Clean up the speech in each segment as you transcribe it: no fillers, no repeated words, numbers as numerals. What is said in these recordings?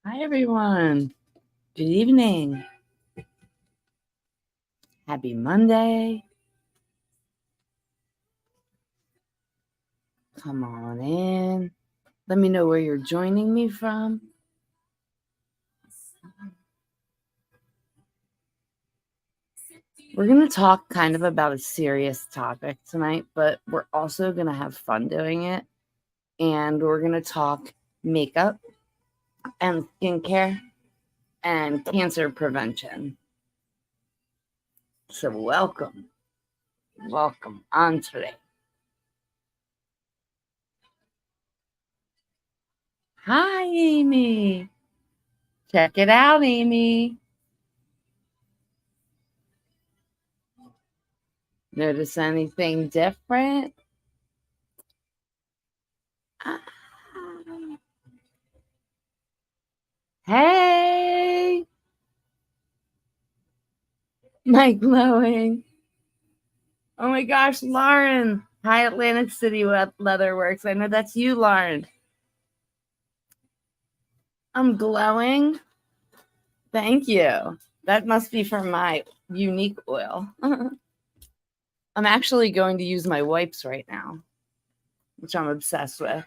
Hi, everyone. Good evening. Happy Monday. Come on in. Let me know where you're joining me from. We're going to talk kind of about a serious topic tonight, but we're also going to have fun doing it. And we're going to talk makeup and skincare and cancer prevention. So, welcome on today. Hi, Amy. Check it out, Amy. Notice anything different? Hey, my glowing. Oh my gosh, Lauren. Hi, Atlantic City Leatherworks. I know that's you, Lauren. I'm glowing. Thank you. That must be from my unique oil. I'm actually going to use my wipes right now, which I'm obsessed with.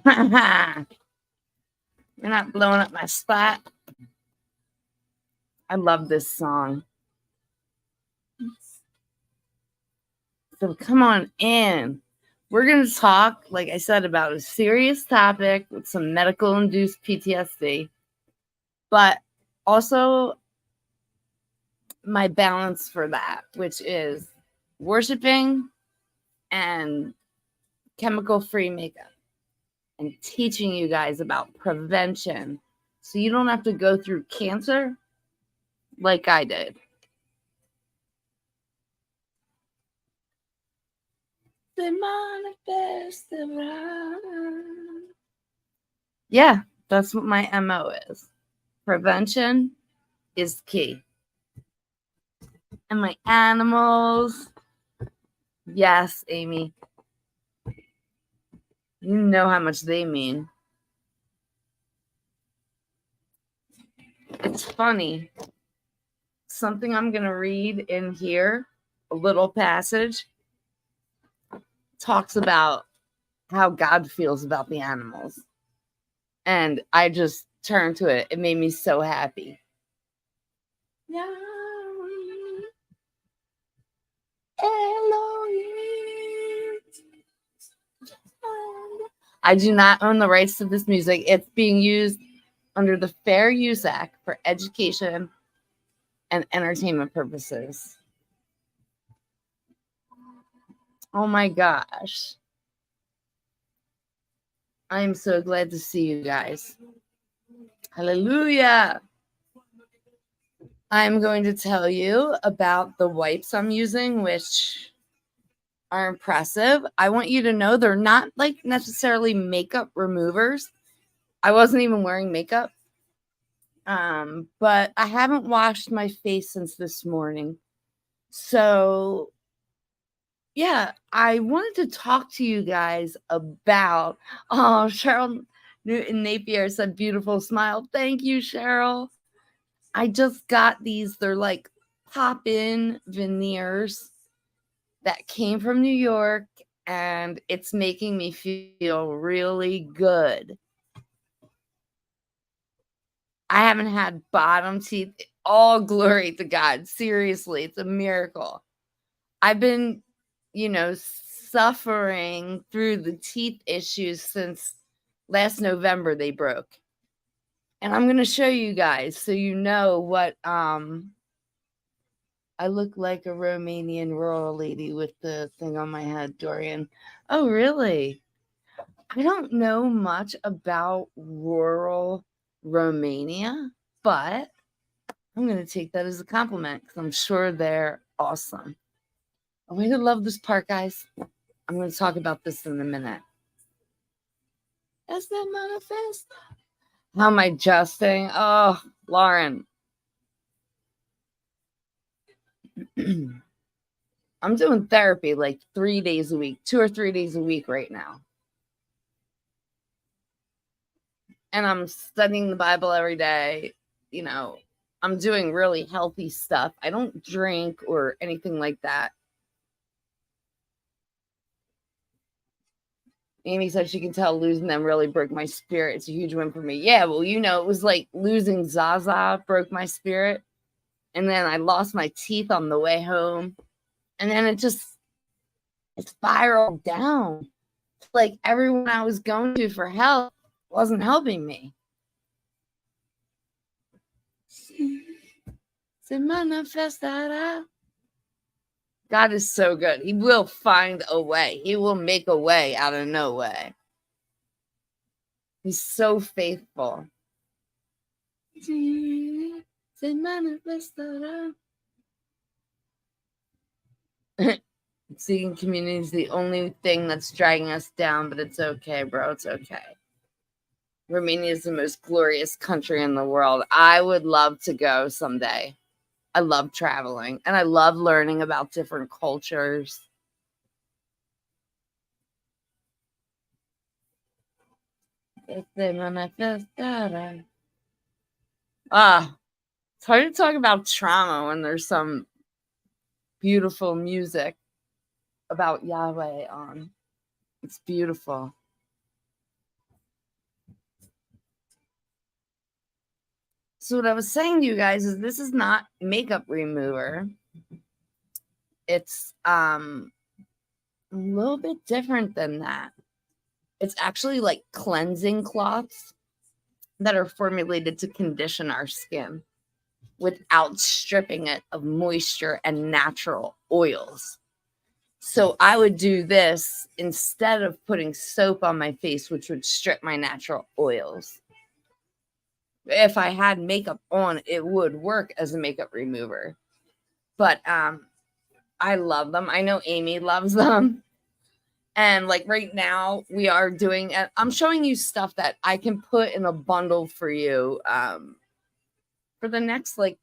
You're not blowing up my spot. I love this song. So come on in. We're going to talk, like I said, about a serious topic with some medical induced PTSD, but also my balance for that, which is worshiping and chemical free makeup and teaching you guys about prevention so you don't have to go through cancer like I did. They manifest around. Yeah, that's what my MO is. Prevention is key. And my animals. Yes, Amy. You know how much they mean. It's funny. Something I'm going to read in here, a little passage, talks about how God feels about the animals. And I just turned to it. It made me so happy. I do not own the rights to this music. It's being used under the Fair Use Act for education and entertainment purposes. Oh my gosh. I am so glad to see you guys. Hallelujah. I'm going to tell you about the wipes I'm using, which are impressive. I want you to know they're not like necessarily makeup removers. I wasn't even wearing makeup. But I haven't washed my face since this morning. So yeah, I wanted to talk to you guys about Cheryl Newton Napier said beautiful smile. Thank you, Cheryl. I just got these. They're like pop-in veneers that came from New York, and it's making me feel really good. I haven't had bottom teeth. All glory to God. Seriously, it's a miracle. I've been, suffering through the teeth issues since last November they broke. And I'm going to show you guys so you know what I look like a Romanian rural lady with the thing on my head, Dorian. Oh, really? I don't know much about rural Romania, but I'm going to take that as a compliment because I'm sure they're awesome. I really love this part, guys. I'm going to talk about this in a minute. As the manifest. How am I adjusting? Oh, Lauren. I'm doing therapy like 3 days a week, 2 or 3 days a week right now. and I'm studying the Bible every day. You know, I'm doing really healthy stuff. I don't drink or anything like that. Amy said she can tell losing them really broke my spirit. It's a huge win for me. Yeah, well, you know, it was like losing Zaza broke my spirit. And then I lost my teeth on the way home. And then it spiraled down. Like everyone I was going to for help wasn't helping me. Se manifestará. God is so good. He will find a way. He will make a way out of no way. He's so faithful. Se manifestará. Seeking community is the only thing that's dragging us down, but it's okay, bro. It's okay. Romania is the most glorious country in the world. I would love to go someday. I love traveling and I love learning about different cultures. It's hard to talk about trauma when there's some beautiful music about Yahweh on. It's beautiful. So what I was saying to you guys is this is not makeup remover. It's a little bit different than that. It's actually like cleansing cloths that are formulated to condition our skin without stripping it of moisture and natural oils. So I would do this instead of putting soap on my face, which would strip my natural oils. If I had makeup on, it would work as a makeup remover. But I love them. I know Amy loves them. And like right now we are doing, I'm showing you stuff that I can put in a bundle for you for the next, like,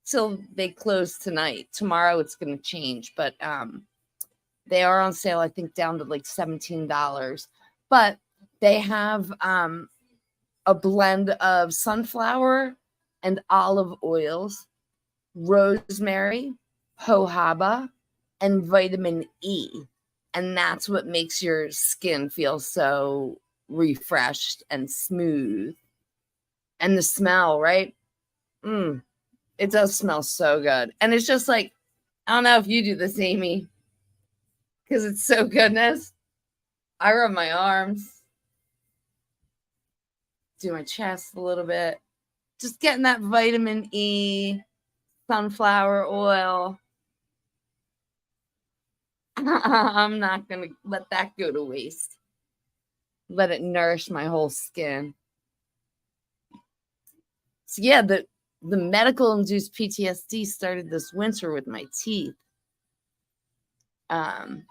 till they close tonight. Tomorrow it's going to change, but they are on sale, I think, down to like $17. But they have a blend of sunflower and olive oils, rosemary, jojoba, and vitamin E. And that's what makes your skin feel so refreshed and smooth. And the smell, right? It does smell so good. And it's just like, I don't know if you do this, Amy, because it's so goodness. I rub my arms, do my chest a little bit, just getting that vitamin E, sunflower oil. I'm not going to let that go to waste. Let it nourish my whole skin. So yeah, the medical induced PTSD started this winter with my teeth. And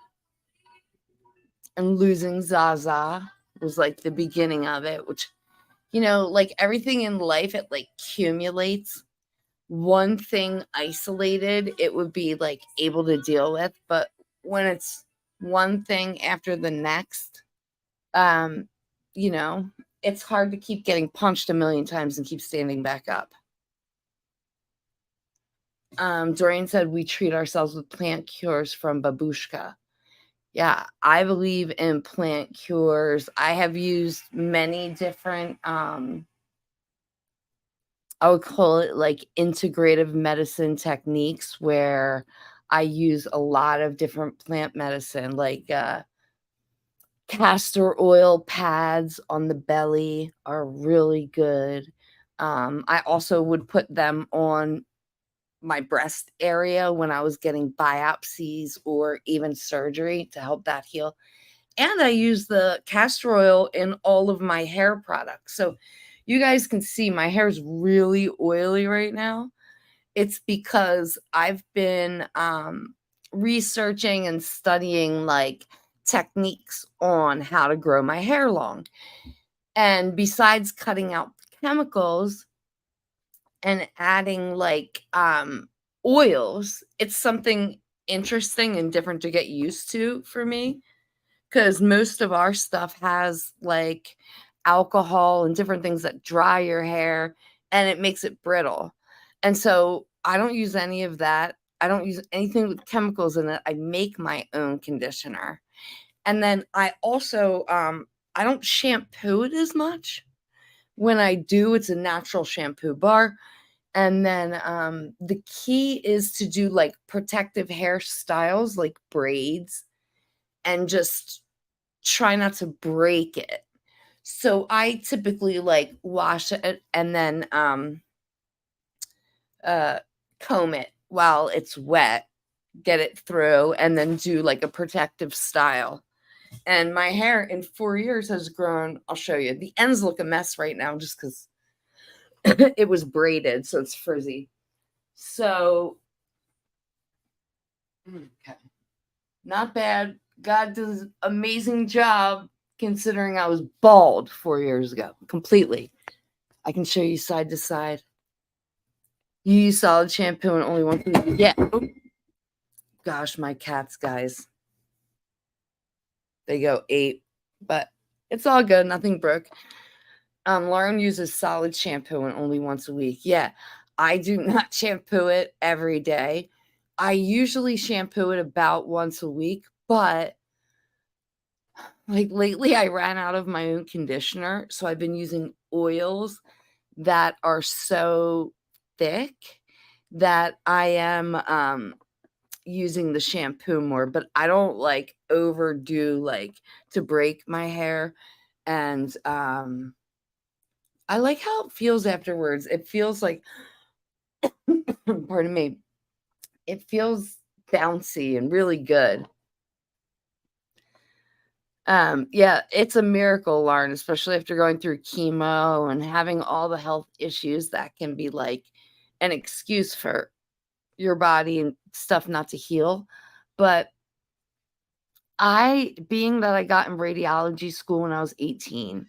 losing Zaza was like the beginning of it, which, you know, like everything in life, it like accumulates. One thing isolated, it would be like able to deal with. But when it's one thing after the next, you know, it's hard to keep getting punched a million times and keep standing back up. Dorian said we treat ourselves with plant cures from babushka. Yeah, I believe in plant cures. I have used many different, I would call it like integrative medicine techniques where I use a lot of different plant medicine, like castor oil pads on the belly are really good. I also would put them on my breast area when I was getting biopsies or even surgery to help that heal. And I use the castor oil in all of my hair products. So you guys can see my hair is really oily right now. It's because I've been researching and studying like techniques on how to grow my hair long. And besides cutting out chemicals and adding like oils, it's something interesting and different to get used to for me, because most of our stuff has like alcohol and different things that dry your hair, and it makes it brittle. And so I don't use any of that. I don't use anything with chemicals in it. I make my own conditioner. And then I also I don't shampoo it as much. When I do, it's a natural shampoo bar. And then the key is to do like protective hairstyles, like braids, and just try not to break it. So I typically like wash it and then comb it while it's wet, get it through, and then do like a protective style. And my hair in 4 years has grown. I'll show you. The ends look a mess right now just because it was braided, so it's frizzy. So, okay. Not bad. God does an amazing job considering I was bald 4 years ago, completely. I can show you side to side. You use solid shampoo and only one thing. Yeah. Oh. Gosh, my cats, guys. They go 8, but it's all good. Nothing broke. Lauren uses solid shampoo and only once a week. Yeah, I do not shampoo it every day. I usually shampoo it about once a week, but like lately I ran out of my own conditioner, so I've been using oils that are so thick that I am using the shampoo more, but I don't like overdo like to break my hair. And I like how it feels afterwards. It feels like pardon me. It feels bouncy and really good. Yeah, it's a miracle, Lauren, especially after going through chemo and having all the health issues that can be like an excuse for your body and stuff not to heal. But being that I got in radiology school when I was 18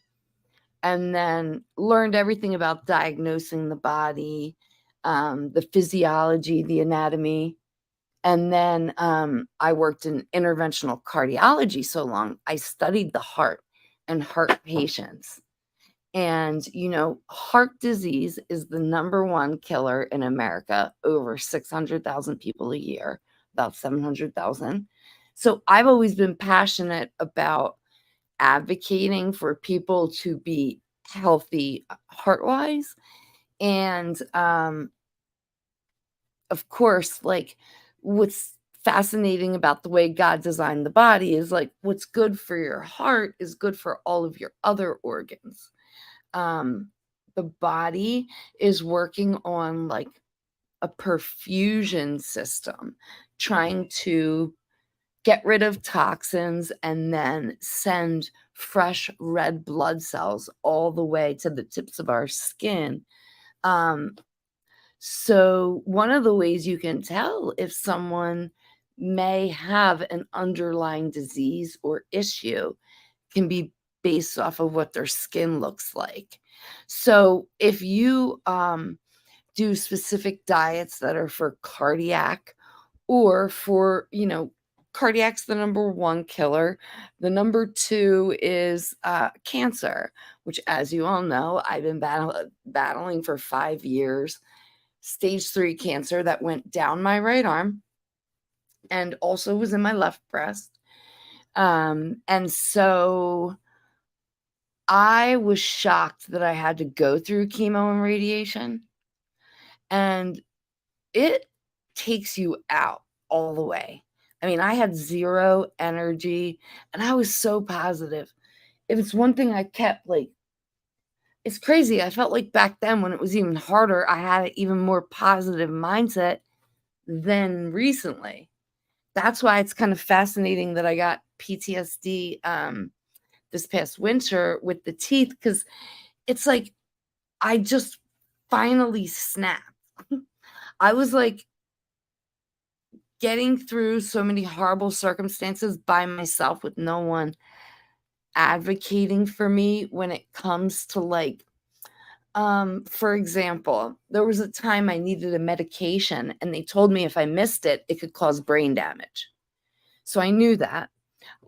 and then learned everything about diagnosing the body, the physiology, the anatomy. And then I worked in interventional cardiology so long, I studied the heart and heart patients. And, heart disease is the number one killer in America, over 600,000 people a year, about 700,000. So I've always been passionate about advocating for people to be healthy heart-wise. And of course, like what's fascinating about the way God designed the body is like what's good for your heart is good for all of your other organs. The body is working on like a perfusion system, trying to get rid of toxins and then send fresh red blood cells all the way to the tips of our skin. So one of the ways you can tell if someone may have an underlying disease or issue can be based off of what their skin looks like. So if you do specific diets that are for cardiac or for, cardiac's the number one killer. The number two is cancer, which, as you all know, I've been battling for 5 years. Stage 3 cancer that went down my right arm and also was in my left breast. And so I was shocked that I had to go through chemo and radiation. And it takes you out all the way. I mean, I had zero energy and I was so positive. If it's one thing I kept, like, it's crazy. I felt like back then when it was even harder, I had an even more positive mindset than recently. That's why it's kind of fascinating that I got PTSD this past winter with the teeth, because it's like I just finally snapped. I was like getting through so many horrible circumstances by myself with no one advocating for me when it comes to like for example, there was a time I needed a medication and they told me if I missed it, it could cause brain damage. So I knew that.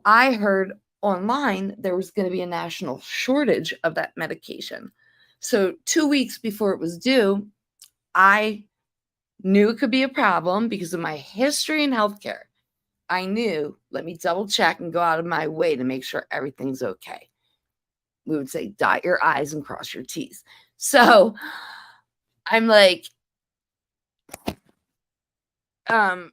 I heard online there was going to be a national shortage of that medication. So 2 weeks before it was due, I knew it could be a problem because of my history in healthcare. I knew, let me double check and go out of my way to make sure everything's okay. We would say, dot your I's and cross your T's. So I'm like, oh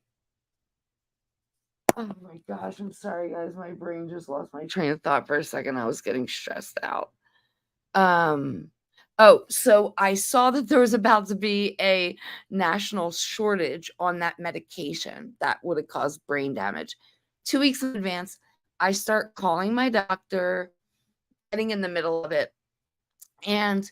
my gosh, I'm sorry, guys. My brain just lost my train of thought for a second. I was getting stressed out. So I saw that there was about to be a national shortage on that medication that would have caused brain damage. 2 weeks in advance, I start calling my doctor, getting in the middle of it, and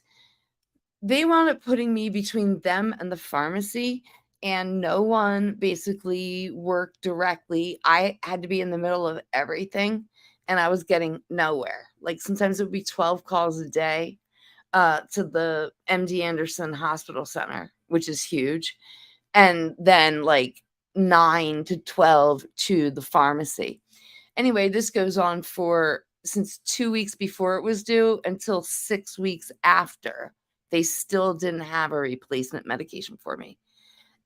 they wound up putting me between them and the pharmacy, and no one basically worked directly. I had to be in the middle of everything, and I was getting nowhere. Like sometimes it would be 12 calls a day to the MD Anderson Hospital Center, which is huge, and then like 9 to 12 to the pharmacy. Anyway, this goes on for since 2 weeks before it was due until 6 weeks after. They still didn't have a replacement medication for me.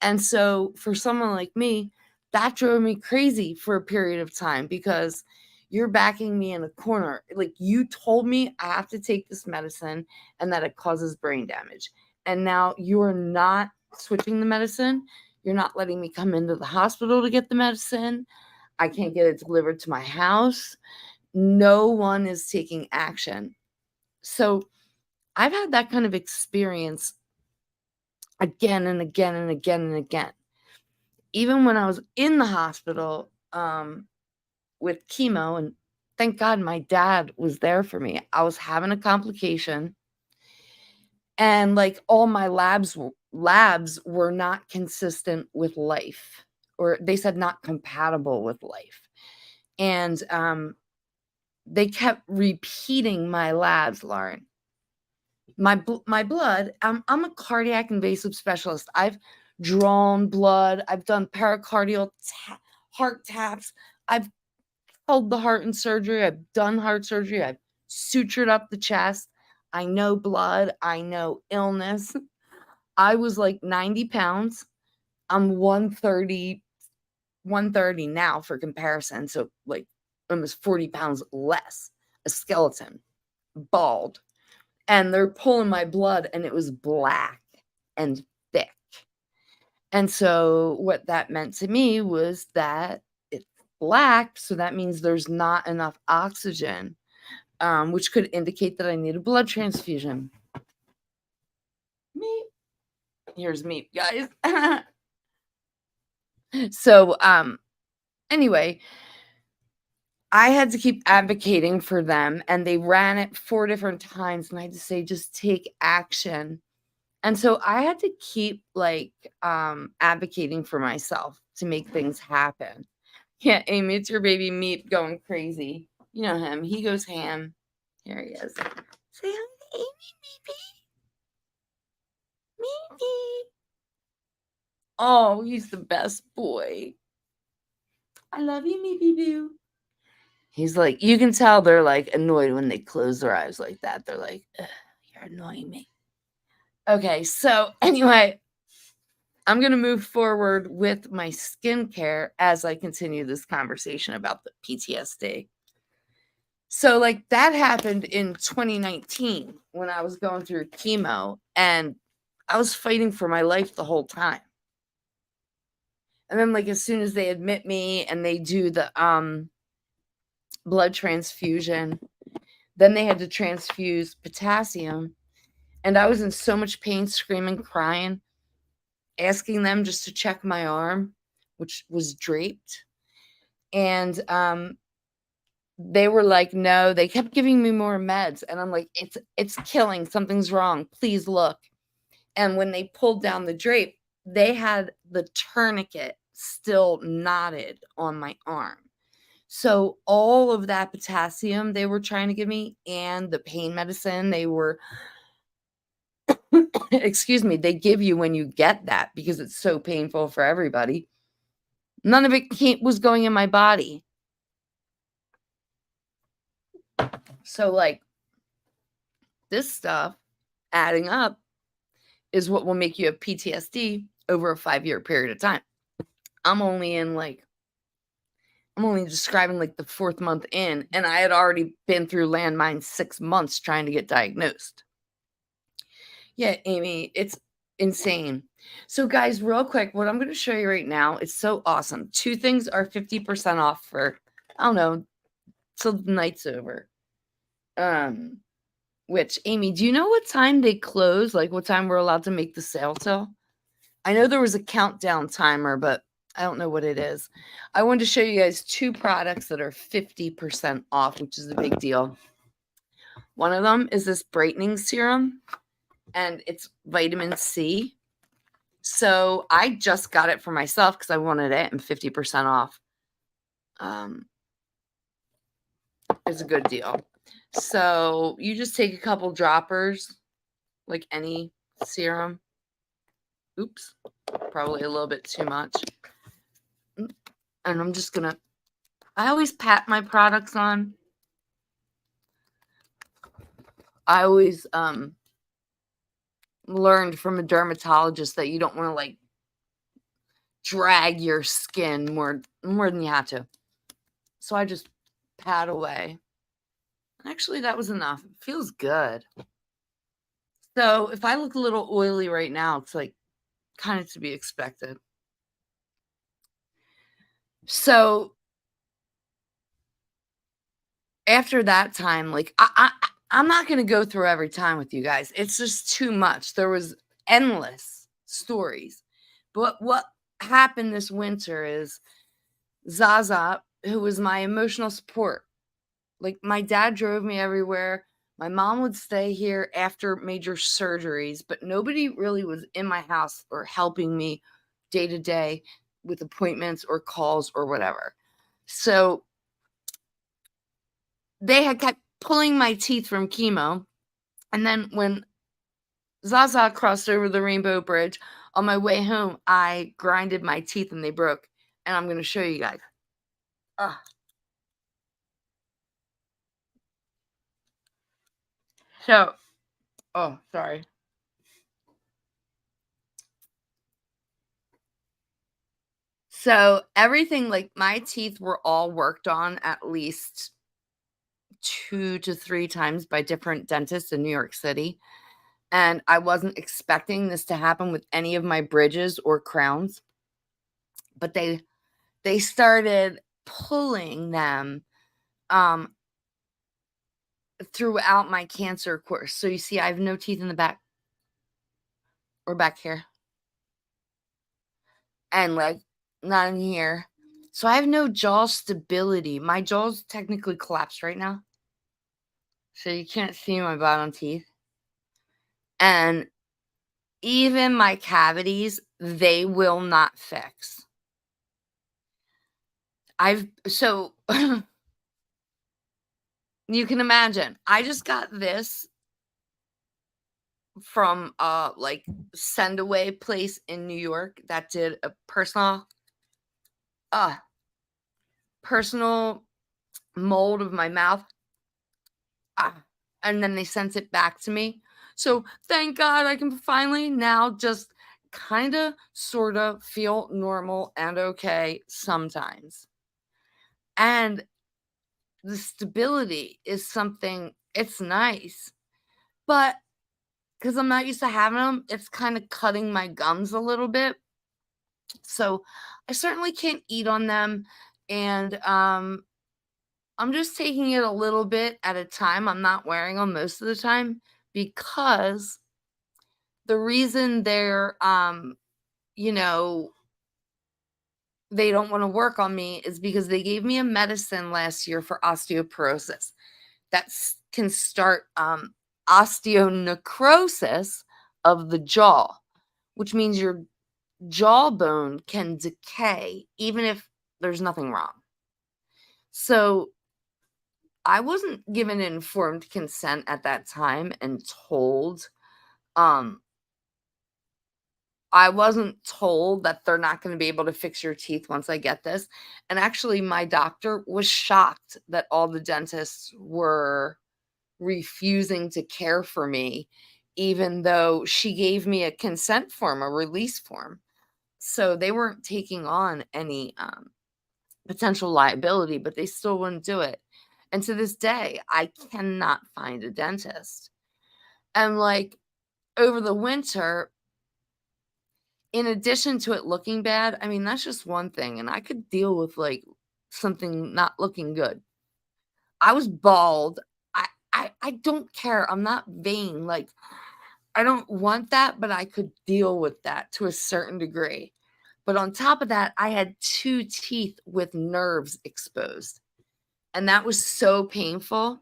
And so for someone like me, that drove me crazy for a period of time because you're backing me in a corner. Like you told me I have to take this medicine and that it causes brain damage. And now you're not switching the medicine. You're not letting me come into the hospital to get the medicine. I can't get it delivered to my house. No one is taking action. So I've had that kind of experience again and again and again and again. Even when I was in the hospital with chemo, and thank God my dad was there for me. I was having a complication, and like all my labs were not consistent with life, or they said not compatible with life. And they kept repeating my labs, Lauren. My blood, I'm a cardiac invasive specialist. I've drawn blood. I've done pericardial heart taps. I've held the heart in surgery. I've done heart surgery. I've sutured up the chest. I know blood. I know illness. I was like 90 pounds. I'm 130 now for comparison. So like almost 40 pounds less. A skeleton, bald. And they're pulling my blood and it was black and thick. And so what that meant to me was that it's black, so that means there's not enough oxygen, which could indicate that I need a blood transfusion. Meep. Here's meep, guys. So anyway, I had to keep advocating for them, and they ran it 4 different times, and I had to say, just take action. And so I had to keep like advocating for myself to make things happen. Yeah, Amy, it's your baby Meep going crazy. You know him. He goes ham. Here he is. Say hi to Amy, Meepy. Meepy. Oh, he's the best boy. I love you, Meepy Boo. He's like, you can tell they're like annoyed when they close their eyes like that. They're like, you're annoying me. Okay, so anyway, I'm going to move forward with my skincare as I continue this conversation about the PTSD. So, like, that happened in 2019 when I was going through chemo, and I was fighting for my life the whole time. And then, like, as soon as they admit me and they do the blood transfusion, then they had to transfuse potassium. And I was in so much pain, screaming, crying, asking them just to check my arm, which was draped. And they were like, no, they kept giving me more meds. And I'm like, it's killing. Something's wrong. Please look. And when they pulled down the drape, they had the tourniquet still knotted on my arm. So all of that potassium they were trying to give me and the pain medicine they were excuse me, they give you when you get that because it's so painful for everybody. None of it was going in my body. So, like, this stuff adding up is what will make you have PTSD over a 5-year period of time. I'm only describing like the 4th month in, and I had already been through landmines 6 months trying to get diagnosed. Yeah, Amy, it's insane. So, guys, real quick, what I'm going to show you right now is so awesome. 2 things are 50% off for, I don't know, till the night's over. Which, Amy, do you know what time they close? Like, what time we're allowed to make the sale till? I know there was a countdown timer, but I don't know what it is. I wanted to show you guys 2 products that are 50% off, which is a big deal. One of them is this brightening serum, and it's vitamin C. So I just got it for myself because I wanted it and 50% off. It's a good deal. So you just take a couple droppers, like any serum. Oops, probably a little bit too much. And I'm just gonna, I always pat my products on. I always learned from a dermatologist that you don't want to like drag your skin more than you have to. So I just pat away. Actually, that was enough. It feels good. So if I look a little oily right now, it's like kind of to be expected. So after that time, like I'm not going to go through every time with you guys. It's just too much. There was endless stories. But what happened this winter is Zaza, who was my emotional support, like my dad drove me everywhere. My mom would stay here after major surgeries, but nobody really was in my house or helping me day to day with appointments or calls or whatever. So they had kept pulling my teeth from chemo. And then when Zaza crossed over the Rainbow Bridge on my way home, I grinded my teeth and they broke. And I'm going to show you guys. So, oh, sorry. So everything, like my teeth were all worked on at least 2 to 3 times by different dentists in New York City. And I wasn't expecting this to happen with any of my bridges or crowns. But they started pulling them throughout my cancer course. So you see, I have no teeth in the back or back here. And like not in here. So I have no jaw stability. My jaw's technically collapsed right now. So you can't see my bottom teeth. And even my cavities, they will not fix. So you can imagine, I just got this from like send away place in New York that did a personal mold of my mouth. And then they sent it back to me. So thank God I can finally now just kind of sort of feel normal and okay sometimes. And the stability is something, it's nice. But because I'm not used to having them, it's kind of cutting my gums a little bit. So I certainly can't eat on them. And I'm just taking it a little bit at a time. I'm not wearing them most of the time because the reason they're, they don't want to work on me is because they gave me a medicine last year for osteoporosis that can start osteonecrosis of the jaw, which means your jawbone can decay even if there's nothing wrong. So I wasn't given informed consent at that time and told. I wasn't told that they're not going to be able to fix your teeth once I get this. And actually, my doctor was shocked that all the dentists were refusing to care for me, even though she gave me a consent form, a release form. So they weren't taking on any potential liability, but they still wouldn't do it. And to this day, I cannot find a dentist. And like over the winter, in addition to it looking bad, I mean, that's just one thing. And I could deal with like something not looking good. I was bald. I don't care. I'm not vain. Like, I don't want that, but I could deal with that to a certain degree. But on top of that, I had 2 teeth with nerves exposed. And that was so painful.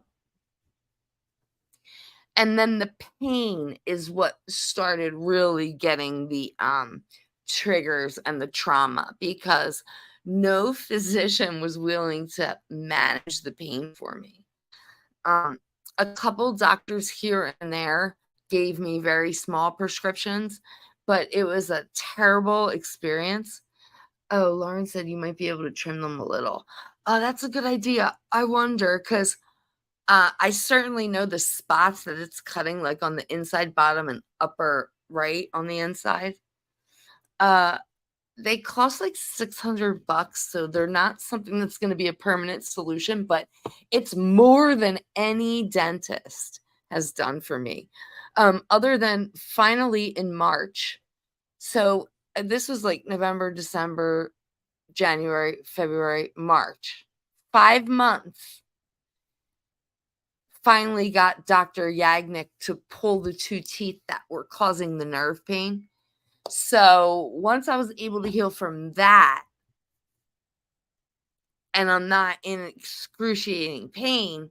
And then the pain is what started really getting the triggers and the trauma, because no physician was willing to manage the pain for me. A couple doctors here and there gave me very small prescriptions, but it was a terrible experience. Oh, Lauren said you might be able to trim them a little. Oh, that's a good idea. I wonder, because I certainly know the spots that it's cutting, like on the inside, bottom, and upper right on the inside. They cost like $600, so they're not something that's going to be a permanent solution, but it's more than any dentist has done for me. Other than finally in March. So this was like November, December, January, February, March. 5 months. Finally got Dr. Yagnik to pull the 2 teeth that were causing the nerve pain. So once I was able to heal from that, and I'm not in excruciating pain,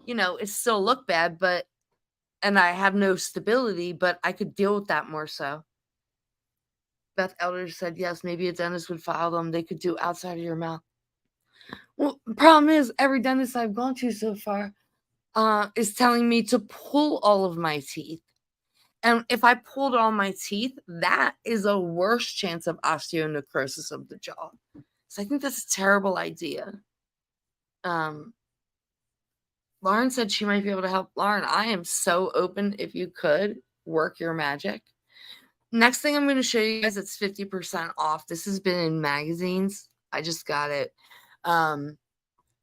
it still looked bad, and I have no stability, but I could deal with that more so. Beth Elder said, yes, maybe a dentist would file them. They could do outside of your mouth. Well, the problem is every dentist I've gone to so far is telling me to pull all of my teeth. And if I pulled all my teeth, that is a worse chance of osteonecrosis of the jaw. So I think that's a terrible idea. Lauren said she might be able to help. Lauren, I am so open. If you could work your magic. Next thing I'm going to show you guys, it's 50% off. This has been in magazines. I just got it.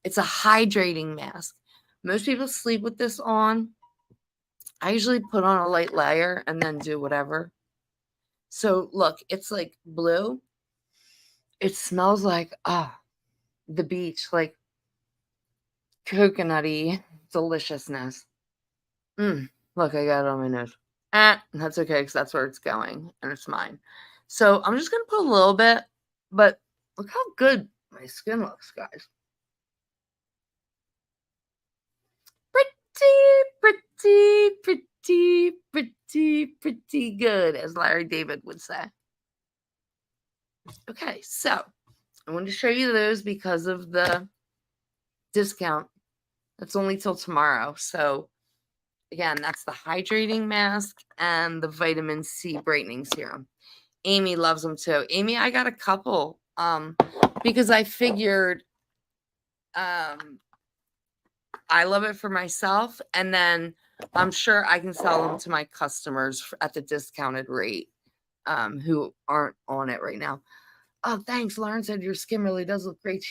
It's a hydrating mask. Most people sleep with this on. I usually put on a light layer and then do whatever. So look, it's like blue. It smells like the beach, like coconutty deliciousness. Look, I got it on my nose. That's okay, because that's where it's going, and it's mine. So I'm just gonna put a little bit, but look how good my skin looks, guys. Pretty good, as Larry David would say. Okay, so I wanted to show you those because of the discount. That's only till tomorrow. So again, that's the hydrating mask and the vitamin C brightening serum. Amy loves them too. Amy, I got a couple because I figured I love it for myself, and then I'm sure I can sell them to my customers at the discounted rate who aren't on it right now. Oh, thanks. Lauren said your skin really does look great.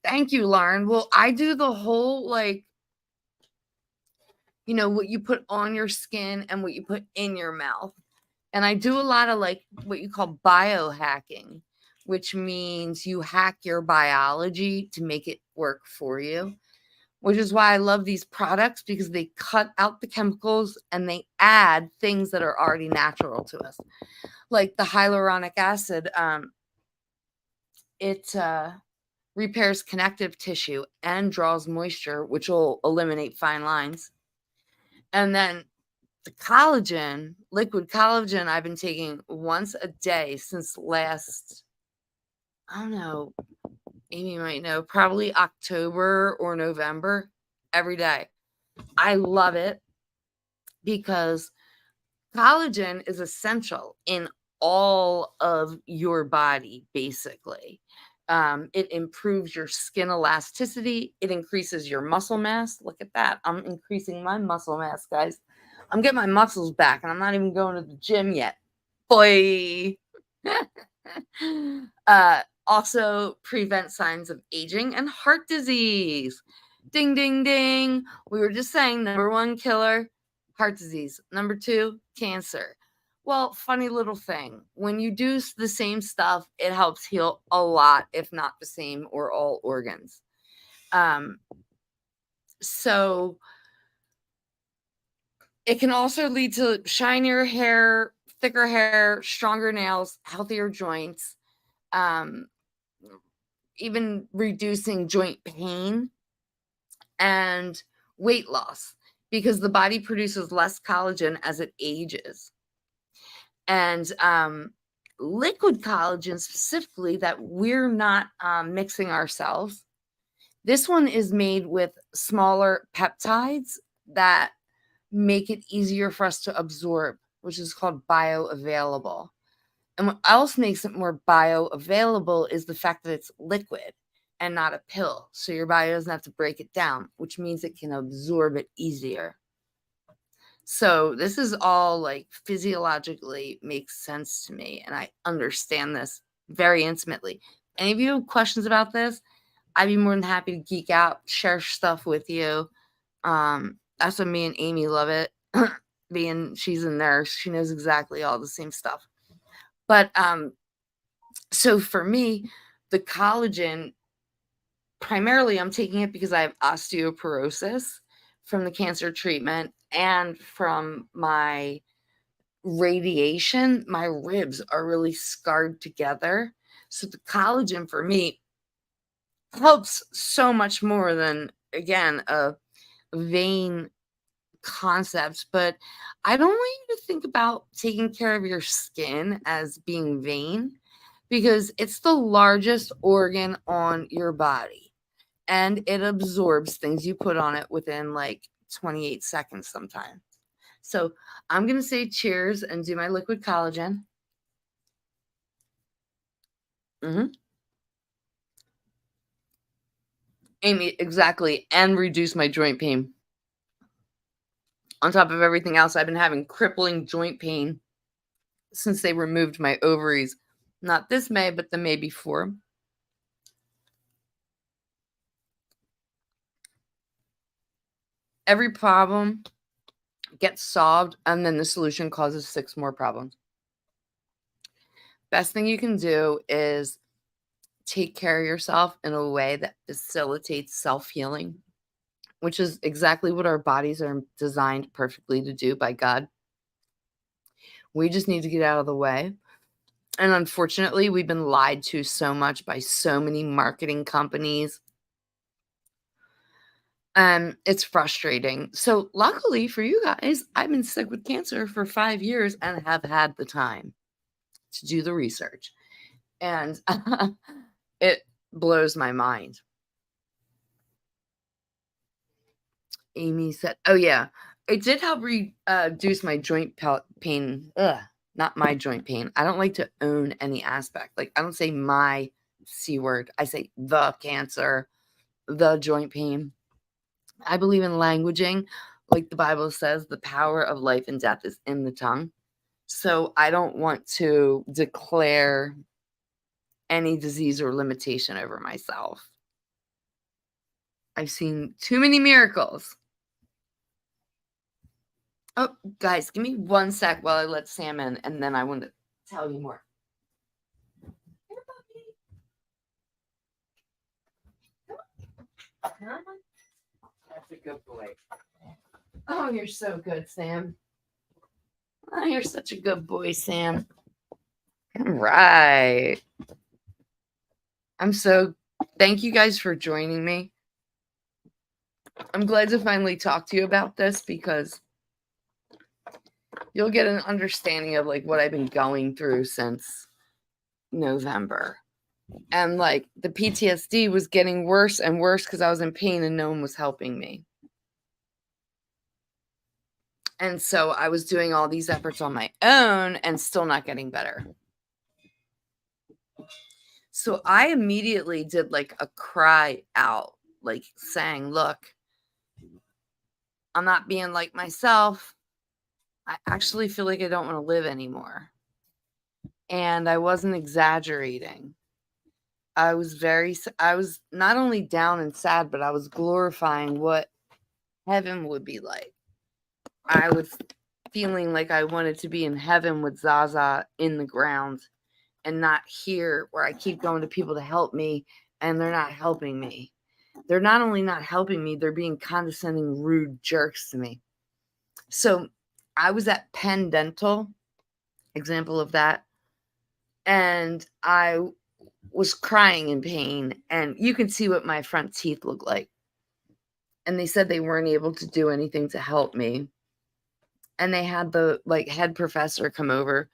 Thank you, Lauren. Well, I do the whole what you put on your skin and what you put in your mouth. And I do a lot of what you call biohacking, which means you hack your biology to make it work for you, which is why I love these products, because they cut out the chemicals and they add things that are already natural to us. Like the hyaluronic acid, it repairs connective tissue and draws moisture, which will eliminate fine lines. And then the collagen, liquid collagen, I've been taking once a day since last, I don't know, Amy might know, probably October or November, every day. I love it because collagen is essential in all of your body, basically. It improves your skin elasticity. It increases your muscle mass. Look at that. I'm increasing my muscle mass, guys. I'm getting my muscles back, and I'm not even going to the gym yet. Boy. Also prevent signs of aging and heart disease. Ding, ding, ding. We were just saying number 1 killer, heart disease. Number 2, cancer. Well, funny little thing. When you do the same stuff, it helps heal a lot, if not the same or all organs. So it can also lead to shinier hair, thicker hair, stronger nails, healthier joints, even reducing joint pain and weight loss, because the body produces less collagen as it ages. And liquid collagen specifically that we're not mixing ourselves. This one is made with smaller peptides that make it easier for us to absorb, which is called bioavailable. And what else makes it more bioavailable is the fact that it's liquid and not a pill. So your body doesn't have to break it down, which means it can absorb it easier. So this is all like physiologically makes sense to me. And I understand this very intimately. Any of you have questions about this? I'd be more than happy to geek out, share stuff with you. That's what me and Amy love it. Being she's a nurse, she knows exactly all the same stuff. But so for me, the collagen, primarily I'm taking it because I have osteoporosis from the cancer treatment and from my radiation. My ribs are really scarred together. So the collagen for me helps so much more than, again, a vein concept. But I don't want you to think about taking care of your skin as being vain, because it's the largest organ on your body and it absorbs things you put on it within like 28 seconds sometimes. So I'm going to say cheers and do my liquid collagen. Amy, exactly. And reduce my joint pain. On top of everything else, I've been having crippling joint pain since they removed my ovaries. Not this May, but the May before. Every problem gets solved, and then the solution causes 6 more problems. Best thing you can do is take care of yourself in a way that facilitates self-healing, which is exactly what our bodies are designed perfectly to do by God. We just need to get out of the way. And unfortunately, we've been lied to so much by so many marketing companies. It's frustrating. So luckily for you guys, I've been sick with cancer for 5 years and have had the time to do the research. And it blows my mind. Amy said, oh yeah, it did help reduce my joint pain. Not my joint pain. I don't like to own any aspect. Like, I don't say my C word. I say the cancer, the joint pain. I believe in languaging. Like the Bible says, the power of life and death is in the tongue. So I don't want to declare any disease or limitation over myself. I've seen too many miracles. Oh, guys, give me 1 sec while I let Sam in, and then I want to tell you more. Here, puppy. Come on. That's a good boy. Oh, you're so good, Sam. Oh, you're such a good boy, Sam. All right. Thank you guys for joining me. I'm glad to finally talk to you about this, because you'll get an understanding of like what I've been going through since November. And like the PTSD was getting worse and worse because I was in pain and no one was helping me. And so I was doing all these efforts on my own and still not getting better. So I immediately did like a cry out, like saying, look, I'm not being like myself. I actually feel like I don't want to live anymore. And I wasn't exaggerating. I was not only down and sad, but I was glorifying what heaven would be like. I was feeling like I wanted to be in heaven with Zaza in the ground and not here where I keep going to people to help me and they're not helping me. They're not only not helping me, they're being condescending, rude jerks to me. So I was at Penn Dental, example of that, and I was crying in pain, and you can see what my front teeth look like. And they said they weren't able to do anything to help me. And they had the head professor come over,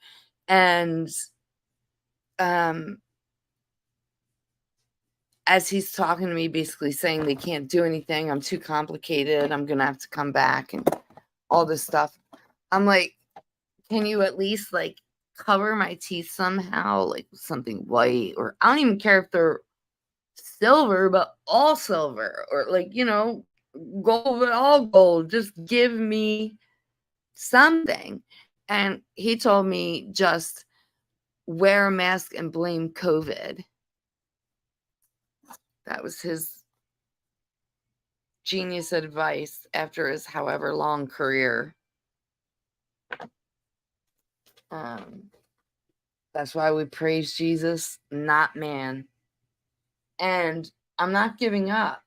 and as he's talking to me, basically saying they can't do anything, I'm too complicated, I'm gonna have to come back and all this stuff. I'm like, can you at least cover my teeth somehow, like something white, or I don't even care if they're silver, but all silver, or gold, but all gold. Just give me something. And he told me just wear a mask and blame COVID. That was his genius advice after his however long career. That's why we praise Jesus, not man. And I'm not giving up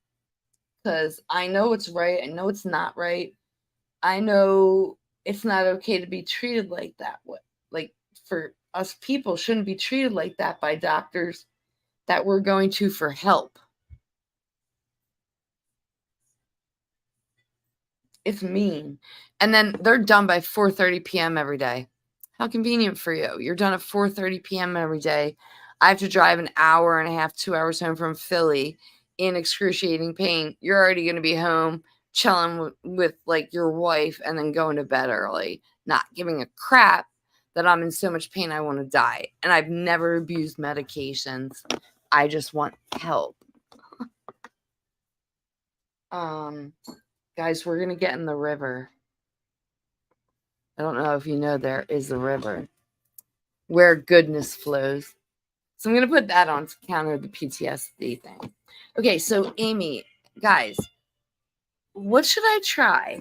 because I know it's right. I know it's not right. I know it's not okay to be treated like that. Like, for us people, shouldn't be treated like that by doctors that we're going to for help. It's mean. And then they're done by 4:30 p.m. every day. How convenient for you. You're done at 4:30 p.m. every day. I have to drive an hour and a half, 2 hours home from Philly in excruciating pain. You're already going to be home chilling with your wife and then going to bed early, not giving a crap that I'm in so much pain I want to die. And I've never abused medications. I just want help. Guys, we're going to get in the river. I don't know if you know there is a river where goodness flows. So I'm going to put that on to counter the PTSD thing. Okay, so Amy, guys, what should I try?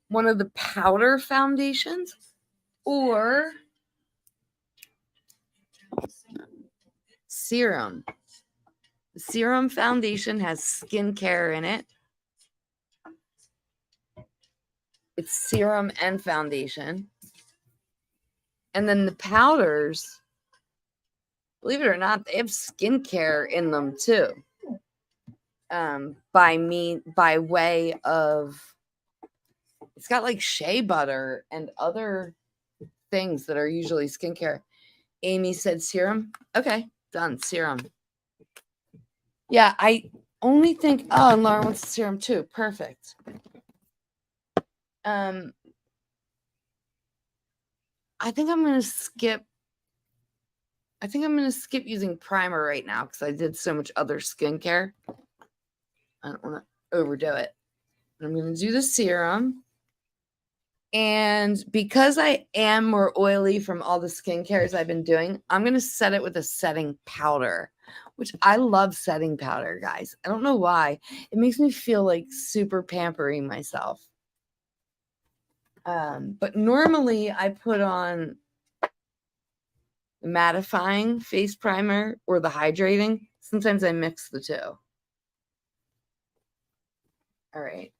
One of the powder foundations or serum? The serum foundation has skincare in it. It's serum and foundation. And then the powders, believe it or not, they have skincare in them too. By way of, it's got shea butter and other things that are usually skincare. Amy said serum. Okay, done. Serum. Yeah, I only think. Oh, and Lauren wants serum too. Perfect. I think I'm gonna skip. I think I'm gonna skip using primer right now because I did so much other skincare. I don't want to overdo it. I'm gonna do the serum. And because I am more oily from all the skincares I've been doing, I'm going to set it with a setting powder, which I love setting powder, guys. I don't know why. It makes me feel like super pampering myself. But normally I put on the mattifying face primer or the hydrating. Sometimes I mix the two. All right.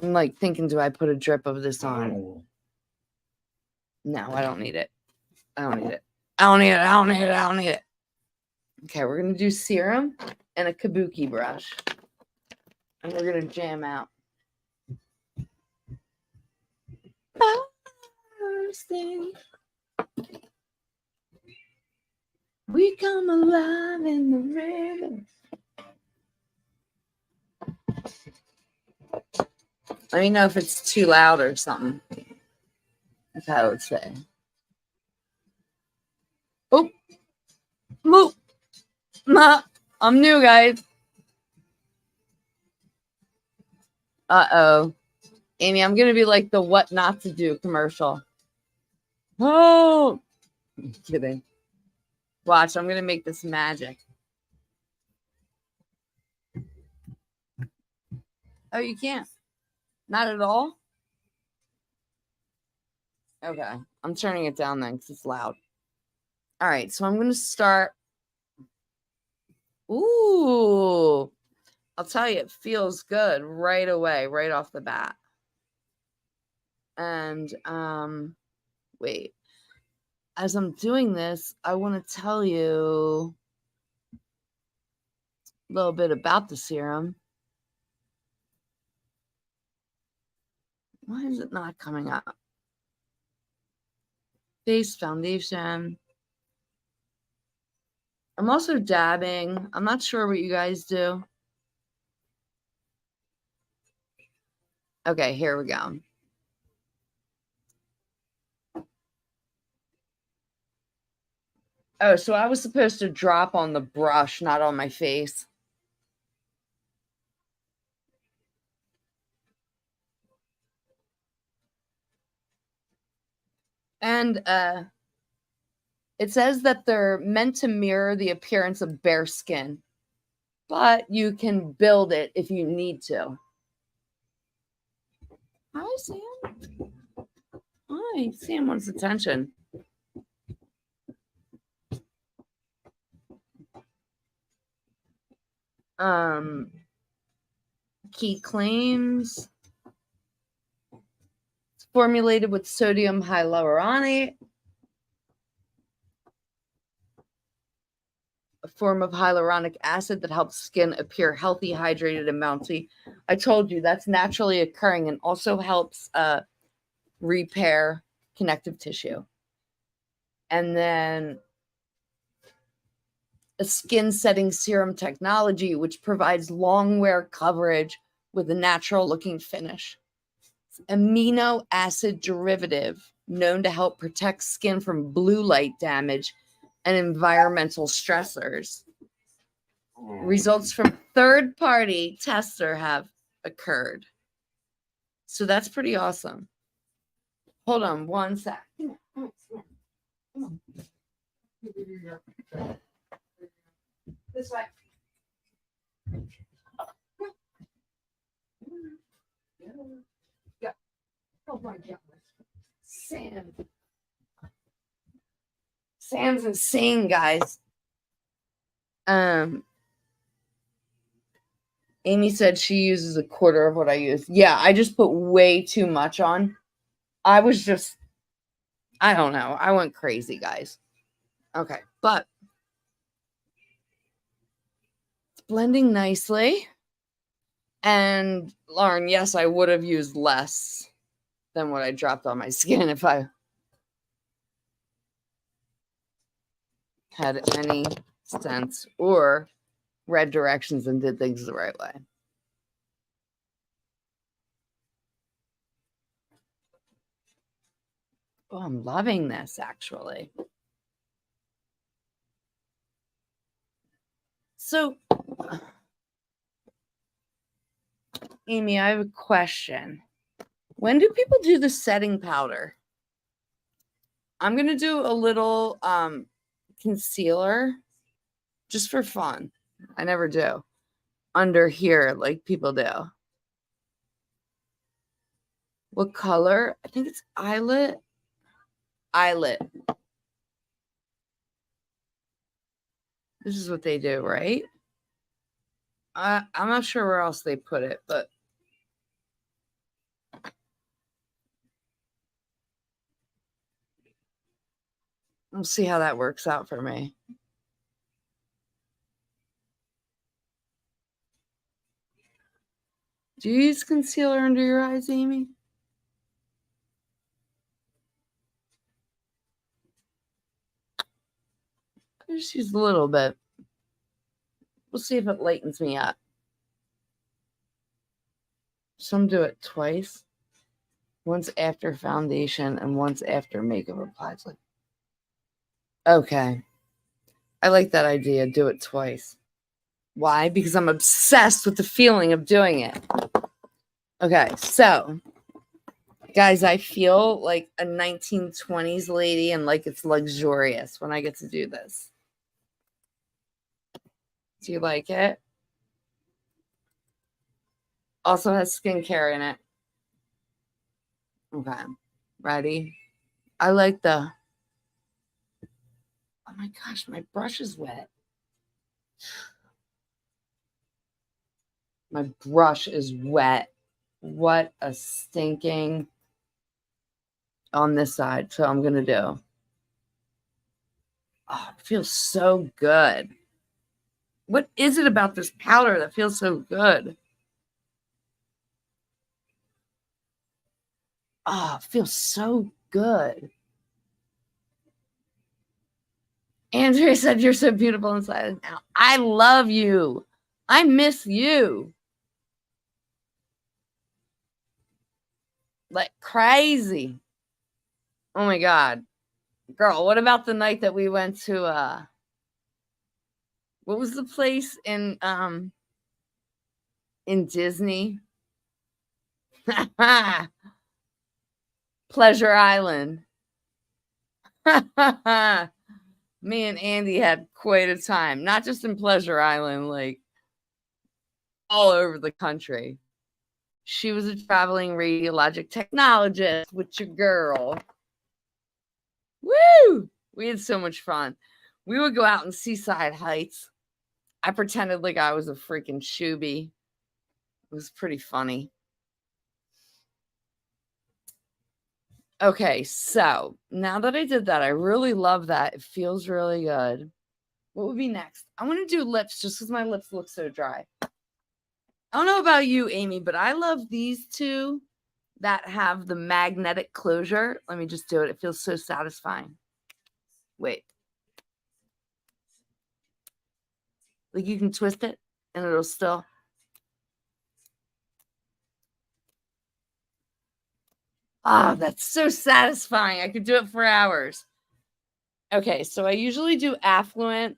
I'm thinking, do I put a drip of this on? No, I don't need it. I don't need it. Okay, we're going to do serum and a kabuki brush. And we're going to jam out. First thing, we come alive in the river. Let me know if it's too loud or something. That's how I would say. Move. I'm new, guys. Uh-oh. Amy, I'm going to be like the what not to do commercial. Oh, I'm kidding. Watch, I'm going to make this magic. Oh, you can't? Not at all? Okay. I'm turning it down then because it's loud. All right. So I'm going to start. Ooh. I'll tell you, it feels good right away, right off the bat. And wait. As I'm doing this, I want to tell you a little bit about the serum. Why is it not coming up? Face foundation. I'm also dabbing. I'm not sure what you guys do. Okay, here we go. Oh, so I was supposed to drop on the brush, not on my face. And it says that they're meant to mirror the appearance of bare skin, but you can build it if you need to. Hi, Sam. Hi, Sam wants attention. Key claims. It's formulated with sodium hyaluronate, a form of hyaluronic acid that helps skin appear healthy, hydrated, and bouncy. I told you that's naturally occurring and also helps repair connective tissue. And then a skin setting serum technology, which provides long wear coverage with a natural looking finish. Amino acid derivative known to help protect skin from blue light damage and environmental stressors. Results from third-party tester have occurred. So that's pretty awesome. Hold on one sec. Come on. This way. Yeah. Oh my God. Sam. Sam's insane, guys. Amy said she uses a quarter of what I use. Yeah, I just put way too much on. I don't know. I went crazy, guys. Okay, but it's blending nicely. And Lauren, yes, I would have used less than what I dropped on my skin if I had any sense or read directions and did things the right way. Oh, I'm loving this, actually. So, Amy, I have a question. When do people do the setting powder? I'm going to do a little concealer just for fun. I never do. Under here, like people do. What color? I think it's eyelet. Eyelet. This is what they do, right? I'm not sure where else they put it, but we'll see how that works out for me. Do you use concealer under your eyes, Amy? I just use a little bit. We'll see if it lightens me up. Some do it twice. Once after foundation and once after makeup applied. Okay. I like that idea. Do it twice. Why? Because I'm obsessed with the feeling of doing it. Okay, so guys, I feel like a 1920s lady and like it's luxurious when I get to do this. Do you like it? Also has skincare in it. Okay, ready? I like the... Oh my gosh, my brush is wet. My brush is wet. What a stinking... On this side. So I'm going to do... Oh, it feels so good. What is it about this powder that feels so good? Oh, it feels so good. Andrea said, you're so beautiful inside and out. I love you. I miss you. Like crazy. Oh my God. Girl, what about the night that we went to what was the place in Disney? Pleasure Island. Me and Andy had quite a time, not just in Pleasure Island, like all over the country. She was a traveling radiologic technologist with your girl. Woo! We had so much fun. We would go out in Seaside Heights. I pretended like I was a freaking shooby. It was pretty funny. Okay, so now that I did that, I really love that. It feels really good. What would be next? I want to do lips just because my lips look so dry. I don't know about you, Amy, but I love these two that have the magnetic closure. Let me just do it. It feels so satisfying. Wait. Like you can twist it and it'll still... Ah, that's so satisfying. I could do it for hours. Okay, so I usually do Affluent.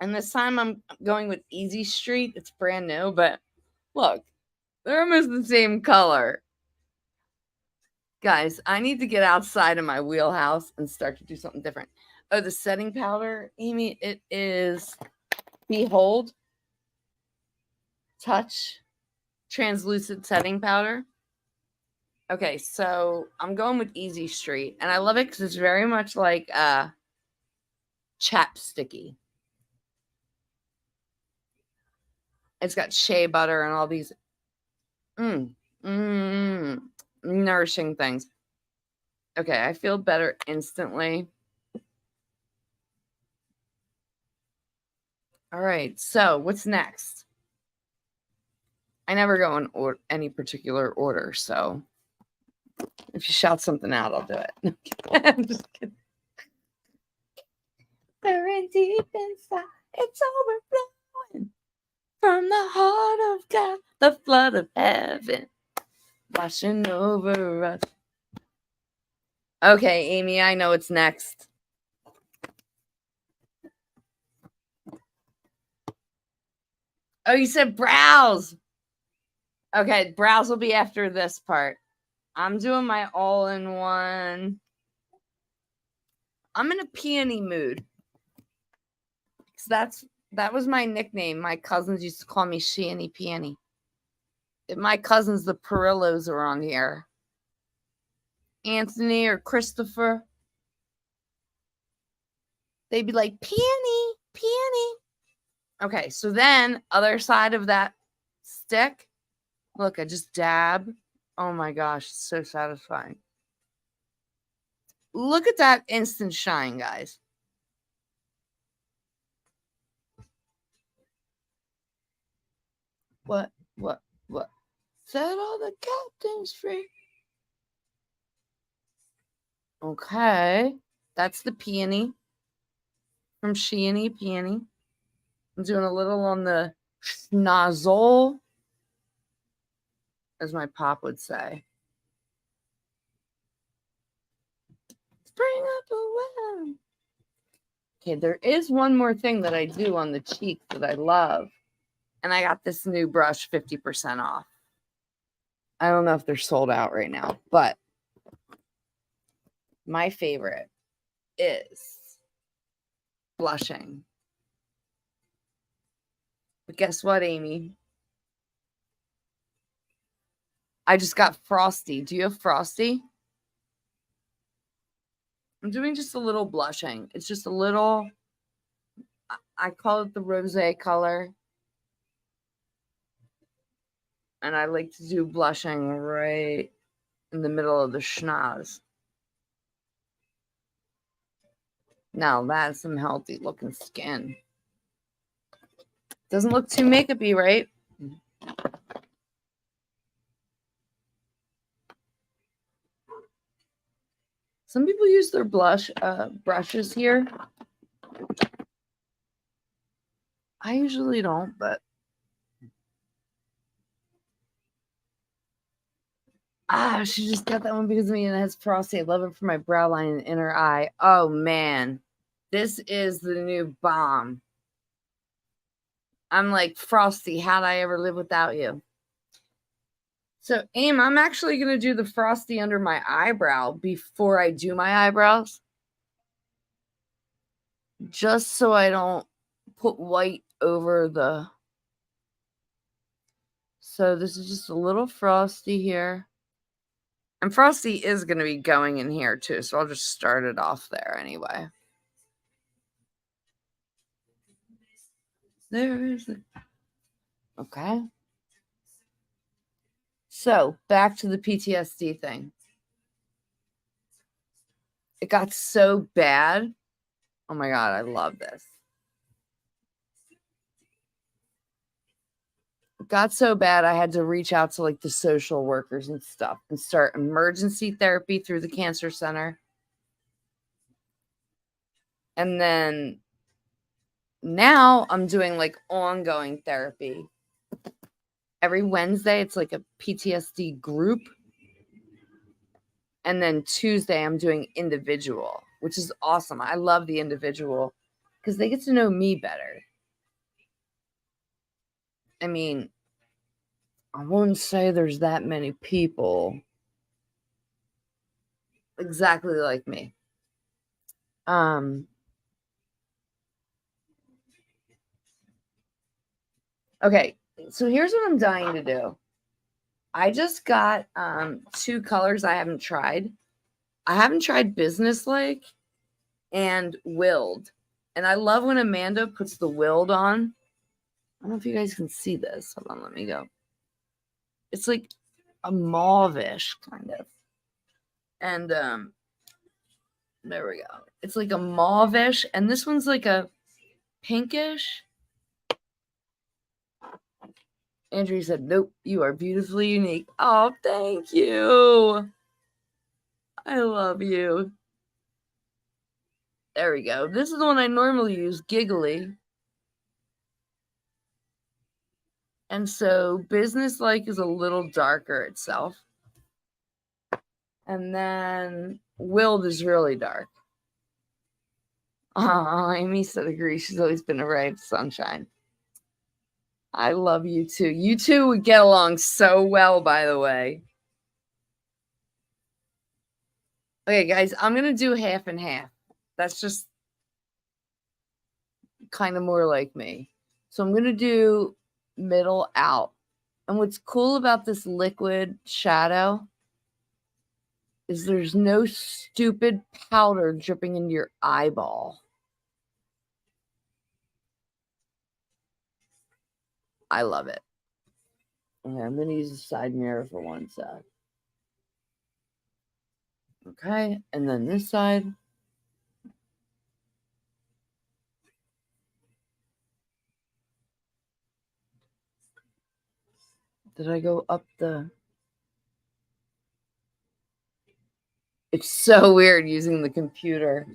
And this time I'm going with Easy Street. It's brand new, but look, they're almost the same color. Guys, I need to get outside of my wheelhouse and start to do something different. Oh, the setting powder, Amy, it is Behold Touch Translucent Setting Powder. Okay, so I'm going with Easy Street, and I love it because it's very much like chapsticky. It's got shea butter and all these nourishing things. Okay, I feel better instantly. All right, so what's next? I never go in any particular order, so if you shout something out, I'll do it. I'm just kidding. Very deep inside, it's overflowing from the heart of God, the flood of heaven washing over us. Okay, Amy, I know what's next. Oh, you said brows. Okay, brows will be after this part. I'm doing my all-in-one. I'm in a peony mood. That was my nickname. My cousins used to call me Sheehan Peony. If my cousins, the Perillos, are on here, Anthony or Christopher, they'd be like, Peony, Peony. Okay, so then other side of that stick, look, I just dab. Oh my gosh, it's so satisfying. Look at that instant shine, guys. What? Set all the captains free. Okay, that's the peony from Sheehan Peony. I'm doing a little on the schnozzle, as my pop would say. Spring up a well. Okay, there is one more thing that I do on the cheek that I love. And I got this new brush 50% off. I don't know if they're sold out right now, but my favorite is blushing. But guess what, Amy? I just got Frosty. Do you have Frosty? I'm doing just a little blushing. It's just a little, I call it the rosé color. And I like to do blushing right in the middle of the schnoz. Now that's some healthy looking skin. Doesn't look too makeup-y, right? Some people use their blush brushes here. I usually don't, but she just got that one because of me and it has Frosty. I love it for my brow line and inner eye. Oh man, this is the new bomb. I'm like, Frosty, how'd I ever live without you? So, Aim, I'm actually going to do the Frosty under my eyebrow before I do my eyebrows. Just so I don't put white over the... So this is just a little Frosty here. And Frosty is going to be going in here too, so I'll just start it off there anyway. There is it. Okay. So, back to the PTSD thing. It got so bad. Oh my God, I love this. It got so bad, I had to reach out to like the social workers and stuff and start emergency therapy through the cancer center. And then now I'm doing like ongoing therapy. Every Wednesday, it's like a PTSD group. And then Tuesday, I'm doing individual, which is awesome. I love the individual because they get to know me better. I mean, I wouldn't say there's that many people exactly like me. Okay, so here's what I'm dying to do. I just got 2 colors I haven't tried. I haven't tried Businesslike and Willed. And I love when Amanda puts the Willed on. I don't know if you guys can see this. Hold on, let me go. It's like a mauve-ish kind of. And there we go. It's like a mauve-ish. And this one's like a pinkish. Andrew said, nope, you are beautifully unique. Oh, thank you. I love you. There we go. This is the one I normally use, Giggly. And so Businesslike is a little darker itself. And then Willed is really dark. Oh, Amy said agree. She's always been a ray of sunshine. I love you too. You two would get along so well, by the way. Okay, guys, I'm going to do half and half. That's just kind of more like me. So I'm going to do middle out. And what's cool about this liquid shadow is there's no stupid powder dripping into your eyeball. I love it. Okay, I'm going to use the side mirror for one side. Okay, and then this side. Did I go up the... It's so weird using the computer.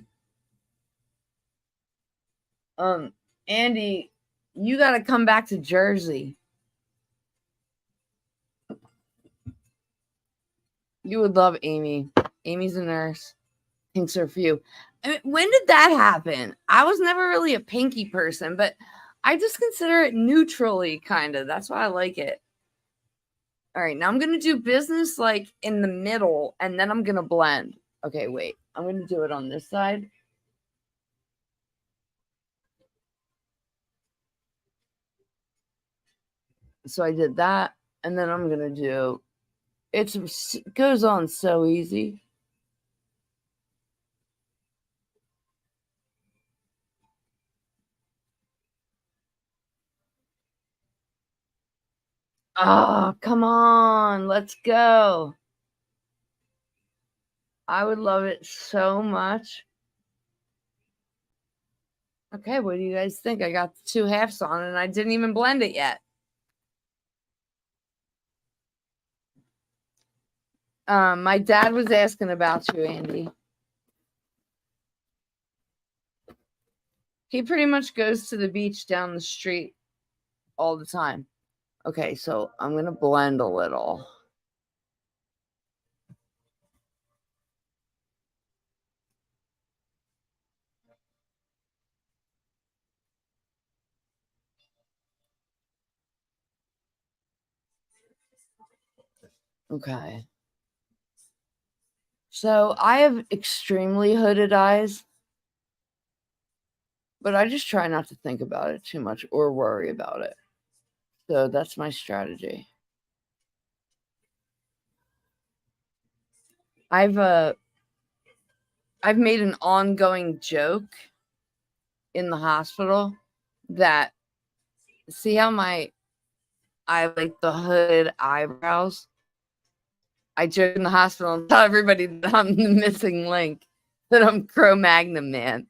Andy, you got to come back to Jersey. You would love Amy. Amy's a nurse. Thanks for you. I mean, when did that happen? I was never really a pinky person, but I just consider it neutrally, kind of. That's why I like it. All right, now I'm going to do business like in the middle, and then I'm going to blend. Okay, wait. I'm going to do it on this side. So I did that, and then I'm going to do, it goes on so easy. Oh, come on. Let's go. I would love it so much. Okay, what do you guys think? I got the 2 halves on and I didn't even blend it yet. My dad was asking about you, Andy. He pretty much goes to the beach down the street all the time. Okay, so I'm going to blend a little. Okay. So I have extremely hooded eyes, but I just try not to think about it too much or worry about it. So that's my strategy. I've made an ongoing joke in the hospital that, see how I like the hood eyebrows? I joke in the hospital and tell everybody that I'm the missing link, that I'm Cro-Magnon man.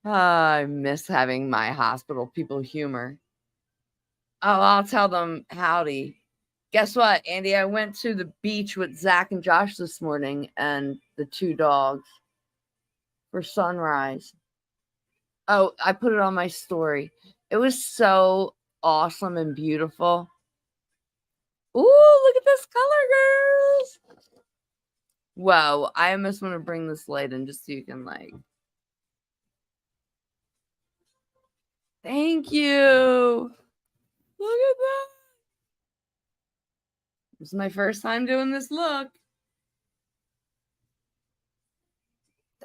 I miss having my hospital people humor. Oh, I'll tell them howdy. Guess what, Andy? I went to the beach with Zach and Josh this morning and the 2 dogs for sunrise. Oh, I put it on my story. It was so awesome and beautiful. Ooh, look at this color, girls. Whoa, I almost want to bring this light in just so you can like. Thank you. Look at that. This is my first time doing this look.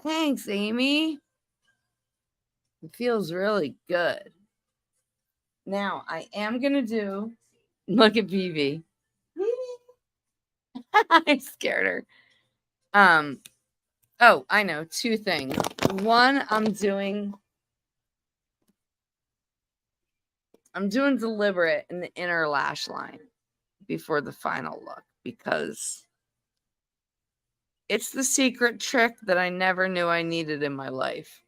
Thanks, Amy. It feels really good. Now I am gonna do. Look at BB. I scared her. Oh, I know 2 things. One, I'm doing deliberate in the inner lash line before the final look because it's the secret trick that I never knew I needed in my life.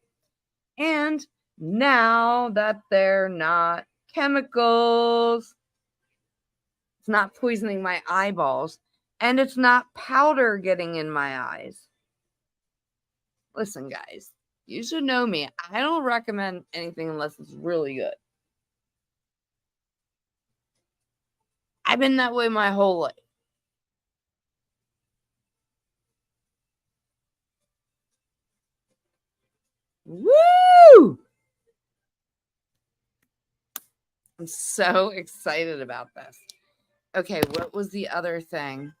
And now that they're not chemicals, it's not poisoning my eyeballs, and it's not powder getting in my eyes. Listen, guys, you should know me. I don't recommend anything unless it's really good. I've been that way my whole life. Woo! I'm so excited about this. Okay, what was the other thing?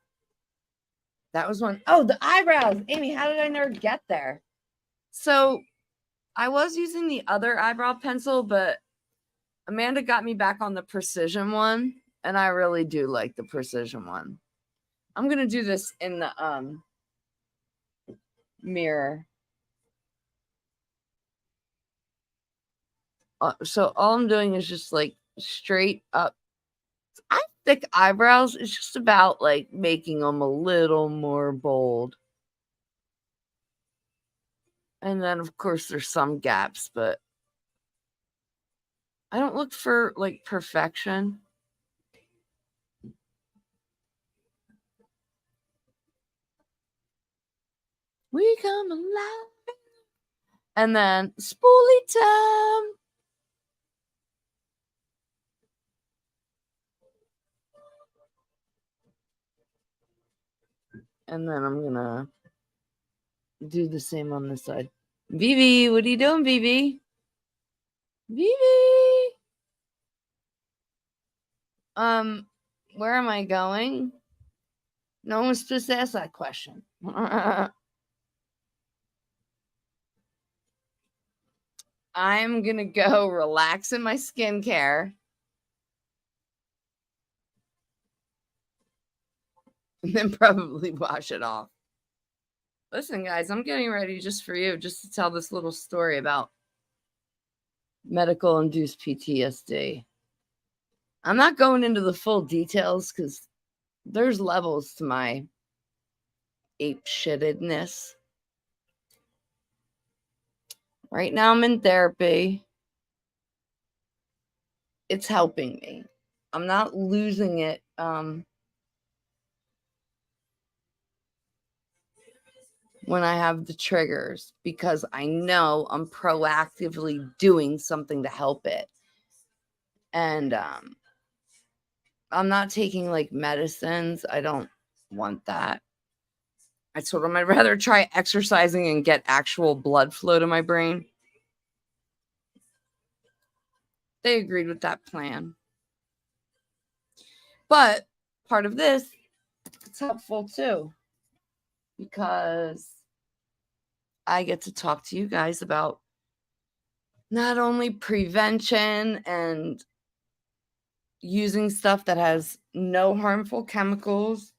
That was one. Oh, the eyebrows. Amy, how did I never get there? So I was using the other eyebrow pencil, but Amanda got me back on the precision one, and I really do like the precision one. I'm gonna do this in the mirror. So all I'm doing is just like straight up. I have thick eyebrows. It's just about like making them a little more bold. And then of course there's some gaps, but I don't look for like perfection. We come alive. And then spoolie time. And then I'm going to do the same on this side. Vivi, what are you doing, Vivi? Vivi! Where am I going? No one was supposed to ask that question. I'm going to go relax in my skincare. And then probably wash it off. Listen, guys, I'm getting ready just for you, just to tell this little story about medical induced PTSD. I'm not going into the full details because there's levels to my ape shittedness. Right now I'm in therapy. It's helping me. I'm not losing it. When I have the triggers, because I know I'm proactively doing something to help it. And I'm not taking like medicines. I don't want that. I told them I'd rather try exercising and get actual blood flow to my brain. They agreed with that plan. But part of this, it's helpful too, because I get to talk to you guys about not only prevention and using stuff that has no harmful chemicals,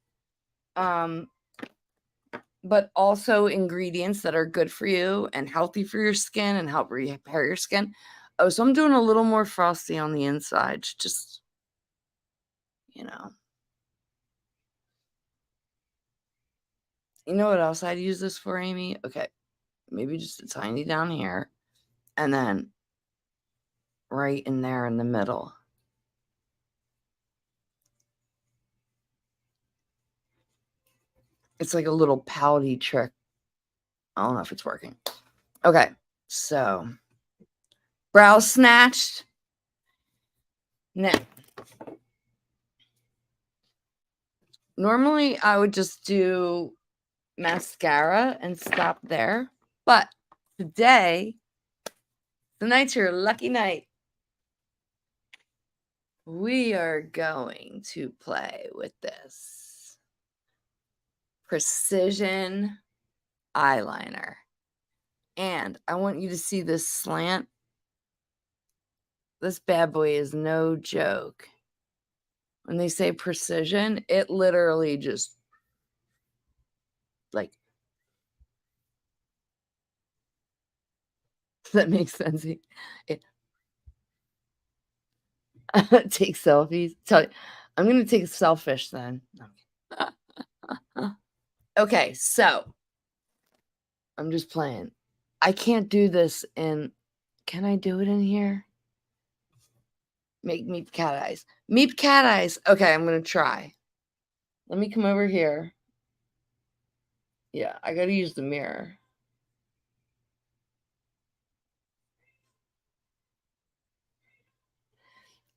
but also ingredients that are good for you and healthy for your skin and help repair your skin. Oh, so I'm doing a little more frosty on the inside. Just, you know. You know what else I'd use this for, Amy? Okay. Maybe just a tiny down here. And then right in there in the middle. It's like a little pouty trick. I don't know if it's working. Okay. So, brow snatched. Now, normally I would just do mascara and stop there. But today, tonight's your lucky night. We are going to play with this precision eyeliner. And I want you to see this slant. This bad boy is no joke. When they say precision, it literally just like, does that make sense? It take selfies. I'm going to take a selfish then. Okay, so I'm just playing. I can't do this in. Can I do it in here? Make meep cat eyes. Meep cat eyes. Okay, I'm going to try. Let me come over here. Yeah, I got to use the mirror.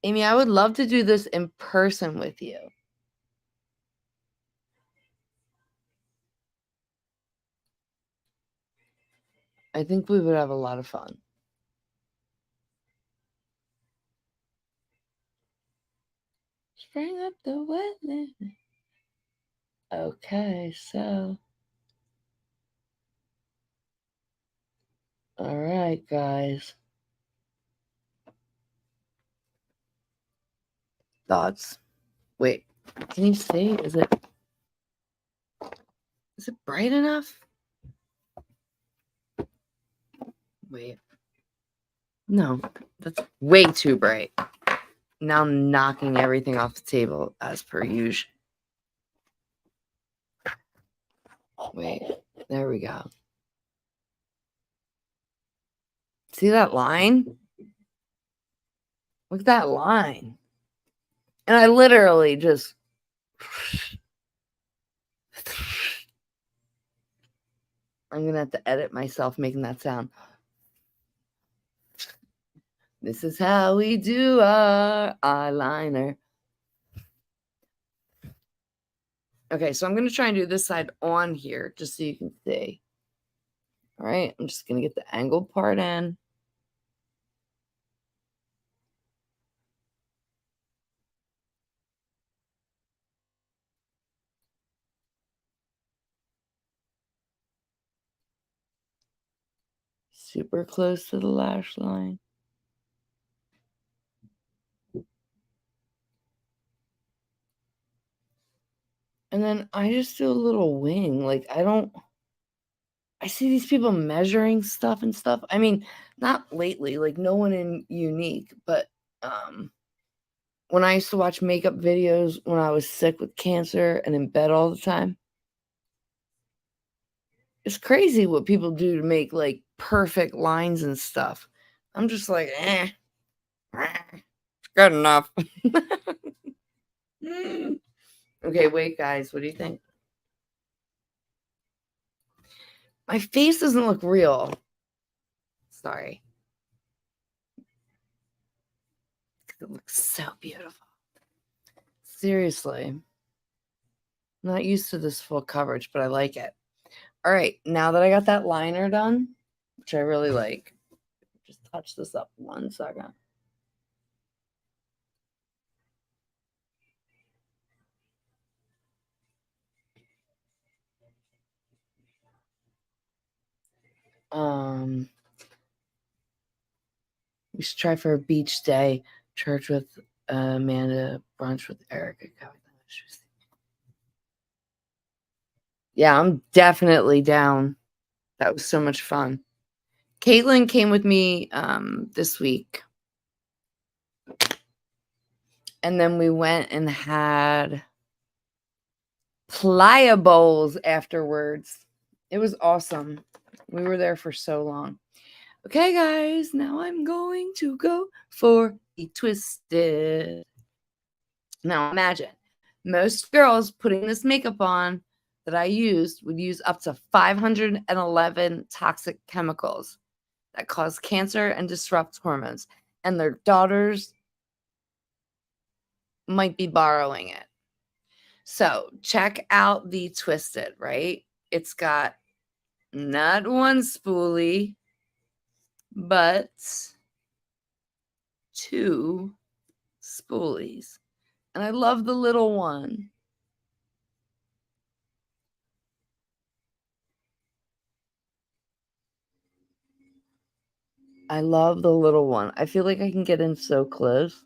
Amy, I would love to do this in person with you. I think we would have a lot of fun. Spring up the wetland. Okay, so. All right, guys. Thoughts? Wait, can you see? Is it bright enough? Wait. No, that's way too bright. Now I'm knocking everything off the table as per usual. Wait, there we go. See that line? Look at that line. And I literally just. I'm going to have to edit myself making that sound. This is how we do our eyeliner. Okay, so I'm going to try and do this side on here just so you can see. All right, I'm just going to get the angled part in. Super close to the lash line. And then I just do a little wing. Like, I see these people measuring stuff and stuff. I mean, not lately, like no one in Unique, but when I used to watch makeup videos when I was sick with cancer and in bed all the time, it's crazy what people do to make like perfect lines and stuff. I'm just like, it's good enough. Okay, wait, guys, what do you think? My face doesn't look real. Sorry. It looks so beautiful. Seriously. I'm not used to this full coverage, but I like it. All right, now that I got that liner done, which I really like, just touch this up 1 second. We should try for a beach day, church with Amanda, brunch with Erica. Yeah, I'm definitely down. That was so much fun. Caitlin came with me this week. And then we went and had playa bowls afterwards. It was awesome. We were there for so long. Okay, guys, now I'm going to go for the twisted. Now imagine most girls putting this makeup on that I used would use up to 511 toxic chemicals that cause cancer and disrupt hormones, and their daughters might be borrowing it. So check out the twisted, right? It's got not one spoolie, but 2 spoolies. And I love the little one. I love the little one. I feel like I can get in so close.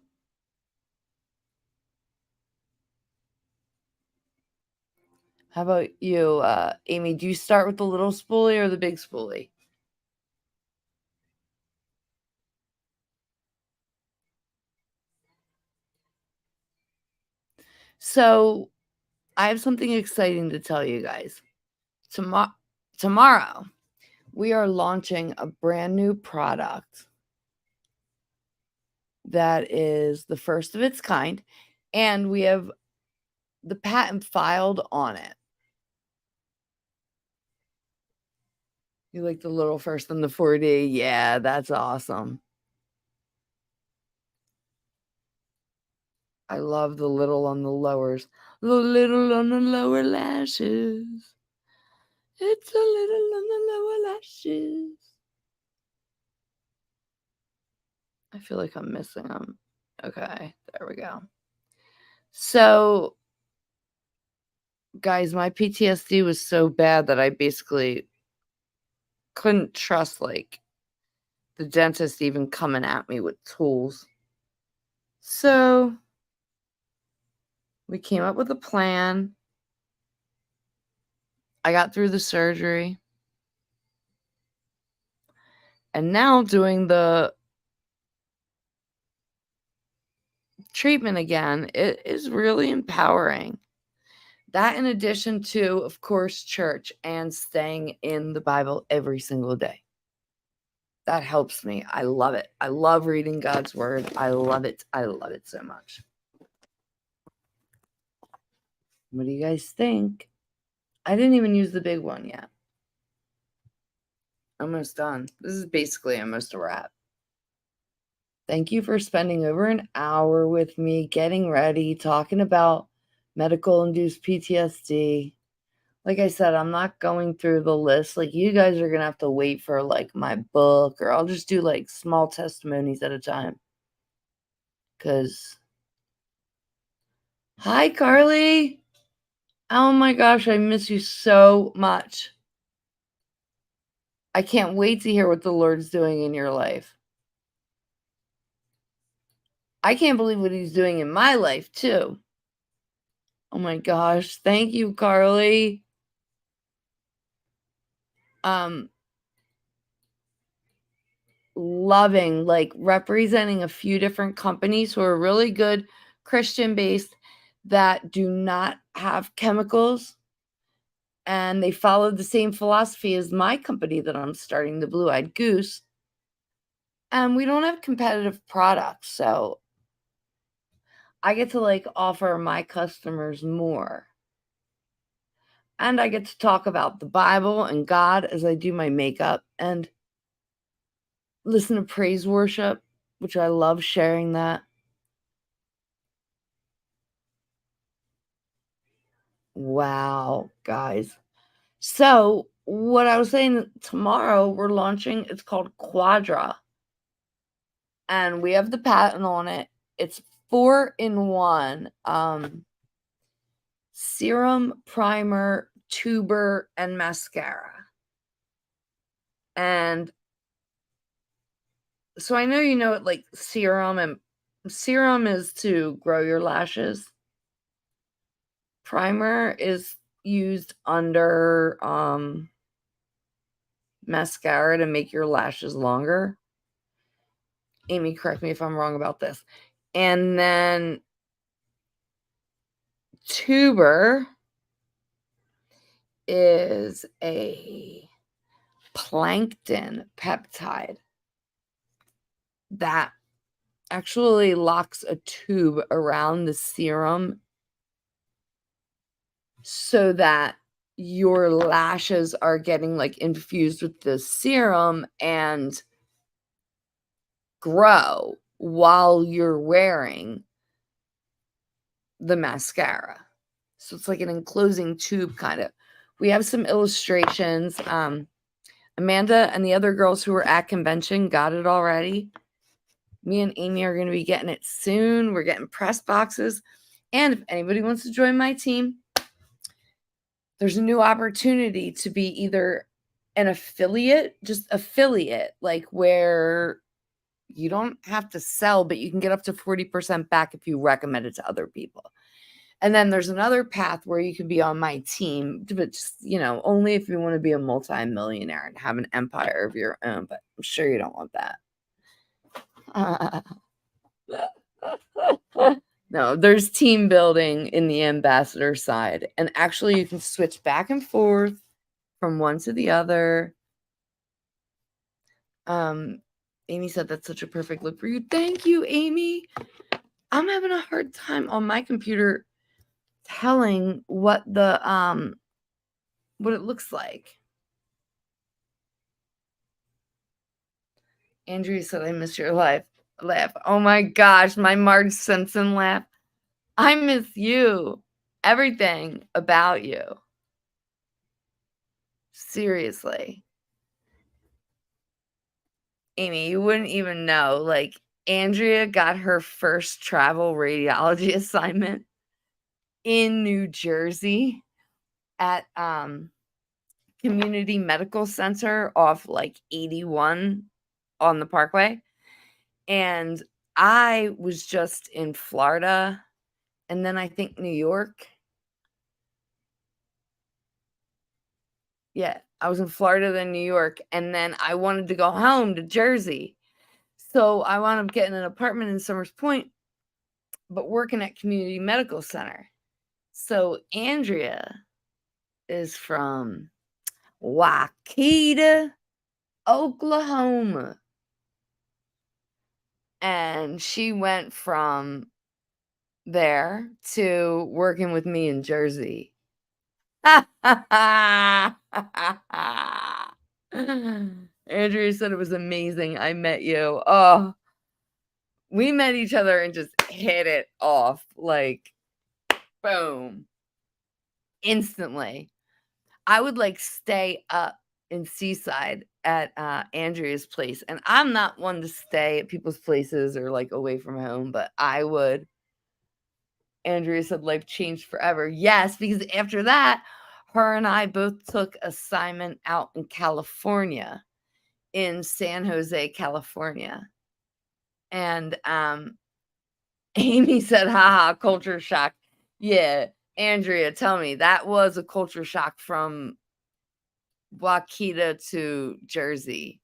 How about you, Amy? Do you start with the little spoolie or the big spoolie? So I have something exciting to tell you guys. Tomorrow, we are launching a brand new product that is the first of its kind, and we have the patent filed on it. You like the little first and the 4D? Yeah, that's awesome. I love the little on the lowers. The little on the lower lashes. It's a little on the lower lashes. I feel like I'm missing them. Okay, there we go. So, guys, my PTSD was so bad that I basically couldn't trust, like, the dentist even coming at me with tools. So, we came up with a plan. I got through the surgery. And now doing the treatment again, it is really empowering. That in addition to, of course, church and staying in the Bible every single day. That helps me. I love it. I love reading God's word. I love it. I love it so much. What do you guys think? I didn't even use the big one yet. Almost done. This is basically almost a wrap. Thank you for spending over an hour with me, getting ready, talking about medical induced PTSD. Like I said, I'm not going through the list. Like, you guys are going to have to wait for, like, my book, or I'll just do, like, small testimonies at a time. Because, hi, Carly. Oh my gosh, I miss you so much. I can't wait to hear what the Lord's doing in your life. I can't believe what he's doing in my life, too. Oh my gosh. Thank you, Carly. Loving, like, representing a few different companies who are really good Christian based that do not have chemicals, and they follow the same philosophy as my company that I'm starting, the Blue Eyed Goose. And we don't have competitive products, so I get to, like, offer my customers more. And I get to talk about the Bible and God as I do my makeup and listen to praise worship, which I love sharing that. Wow, guys. So, what I was saying, tomorrow we're launching, it's called Quadra. And we have the patent on it. It's 4-in-1. Serum, primer, tuber, and mascara. And so I know you know it, like, serum is to grow your lashes. Primer is used under mascara to make your lashes longer. Amy, correct me if I'm wrong about this. And then tuber is a plankton peptide that actually locks a tube around the serum so that your lashes are getting, like, infused with the serum and grow while you're wearing the mascara. So it's like an enclosing tube, kind of. We have some illustrations. Amanda and the other girls who were at convention got it already. Me and Amy are going to be getting it soon. We're getting press boxes. And if anybody wants to join my team, there's a new opportunity to be either an affiliate, like, where you don't have to sell, but you can get up to 40% back if you recommend it to other people. And then there's another path where you can be on my team, but just, only if you want to be a multi-millionaire and have an empire of your own. But I'm sure you don't want that. No, there's team building in the ambassador side. And actually, you can switch back and forth from one to the other. Amy said that's such a perfect look for you. Thank you, Amy. I'm having a hard time on my computer telling what the what it looks like. Andrea said, I miss your laugh. Oh my gosh, my Marge Simpson laugh. I miss you. Everything about you. Seriously. Amy, you wouldn't even know. Like, Andrea got her first travel radiology assignment in New Jersey at Community Medical Center off, like, 81 on the Parkway. And I was just in Florida, and then I think New York. Yeah, I was in Florida, then New York, and then I wanted to go home to Jersey. So I wound up getting an apartment in Somers Point, but working at Community Medical Center. So Andrea is from Waukee, Oklahoma. And she went from there to working with me in Jersey. Andrea said it was amazing. I met you. Oh, we met each other and just hit it off. Like, Boom. Instantly. I would like stay up in Seaside at Andrea's place. And I'm not one to stay at people's places or like away from home, but I would. Andrea said life changed forever. Yes, because after that, her and I both took assignment out in California, in San Jose, California. And Amy said, haha, culture shock. Yeah, Andrea, tell me, that was a culture shock from Waukeeta to Jersey,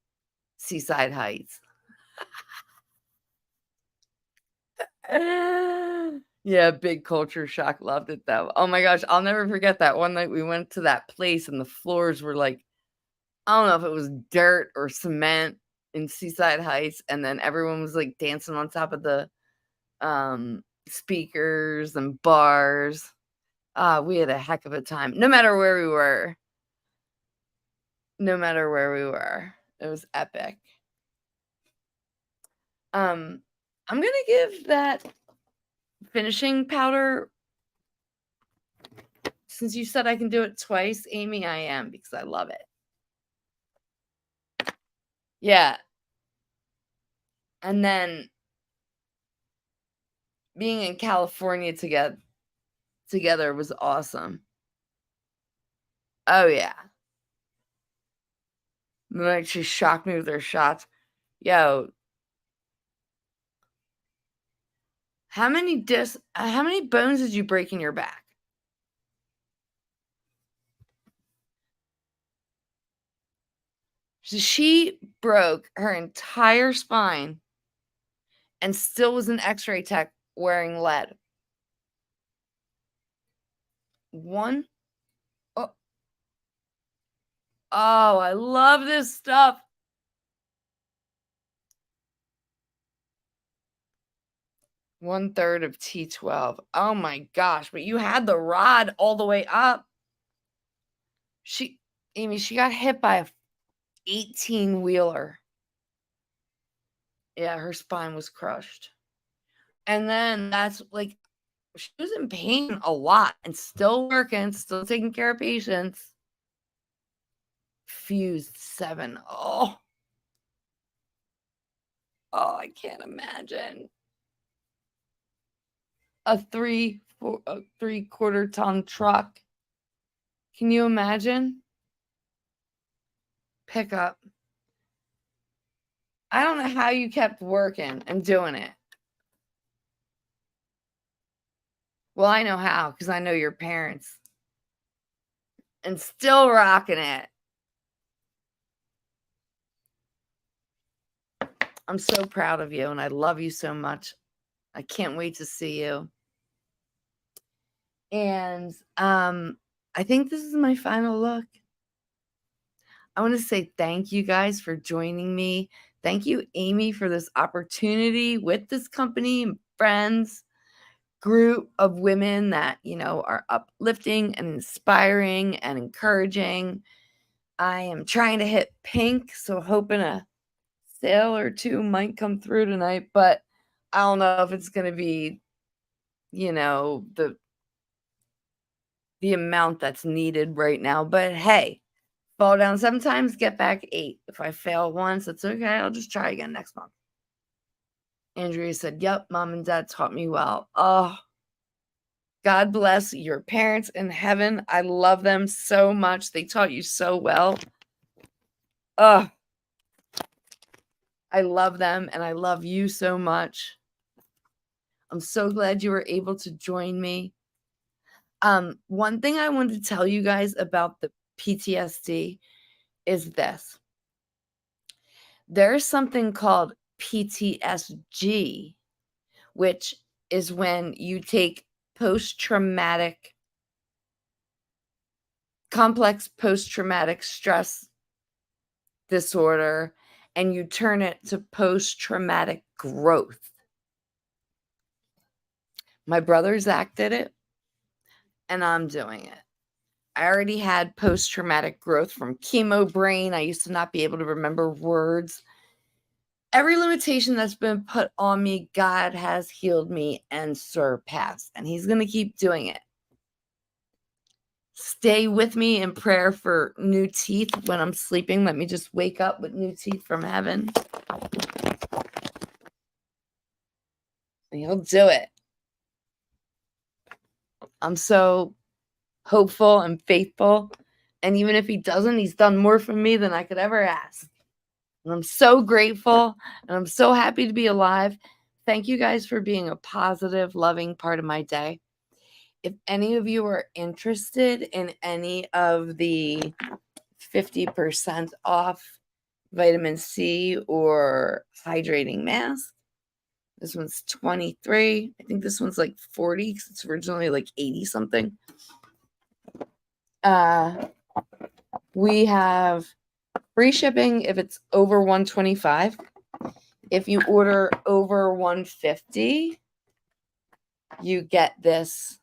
Seaside Heights. Yeah, big culture shock. Loved it though. Oh my gosh, I'll never forget that one night we went to that place and the floors were like, I don't know if it was dirt or cement in Seaside Heights, and then everyone was like dancing on top of the speakers and bars. We had a heck of a time. No matter where we were. It was epic. I'm gonna give that finishing powder, since you said I can do it twice, Amy, I am, because I love it. Yeah. And then being in California together was awesome. Oh yeah. Like she shocked me with her shots. Yo, how many bones did you break in your back? She broke her entire spine and still was an x-ray tech wearing lead. One. Oh, I love this stuff. One-third of T12. Oh my gosh, but you had the rod all the way up. Amy, she got hit by a 18-wheeler. Yeah, her spine was crushed. And then that's like, she was in pain a lot and still working, still taking care of patients. Fused 7. Oh, I can't imagine. A 3/4 ton truck. Can you imagine? Pickup. I don't know how you kept working and doing it. Well, I know how, because I know your parents. And still rocking it. I'm so proud of you, and I love you so much. I can't wait to see you. And I think this is my final look. I want to say thank you guys for joining me. Thank you, Amy, for this opportunity with this company and friends group of women that, are uplifting and inspiring and encouraging. I am trying to hit pink, so hoping a sale or two might come through tonight, but I don't know if it's going to be, the amount that's needed right now. But hey, fall down 7 times, get back 8. If I fail once, it's okay. I'll just try again next month. Andrea said, yep, mom and dad taught me well. Oh, God bless your parents in heaven. I love them so much. They taught you so well. Oh, I love them and I love you so much. I'm so glad you were able to join me. One thing I wanted to tell you guys about the PTSD is this. There's something called PTSD, which is when you take complex post-traumatic stress disorder and you turn it to post-traumatic growth. My brother Zach did it, and I'm doing it. I already had post-traumatic growth from chemo brain. I used to not be able to remember words. Every limitation that's been put on me, God has healed me and surpassed, and he's going to keep doing it. Stay with me in prayer for new teeth when I'm sleeping. Let me just wake up with new teeth from heaven. And he'll do it. I'm so hopeful and faithful. And even if he doesn't, he's done more for me than I could ever ask. And I'm so grateful and I'm so happy to be alive. Thank you guys for being a positive, loving part of my day. If any of you are interested in any of the 50% off vitamin C or hydrating mask, this one's 23. I think this one's like 40 because it's originally like 80 something. We have free shipping if it's over 125. If you order over 150, you get this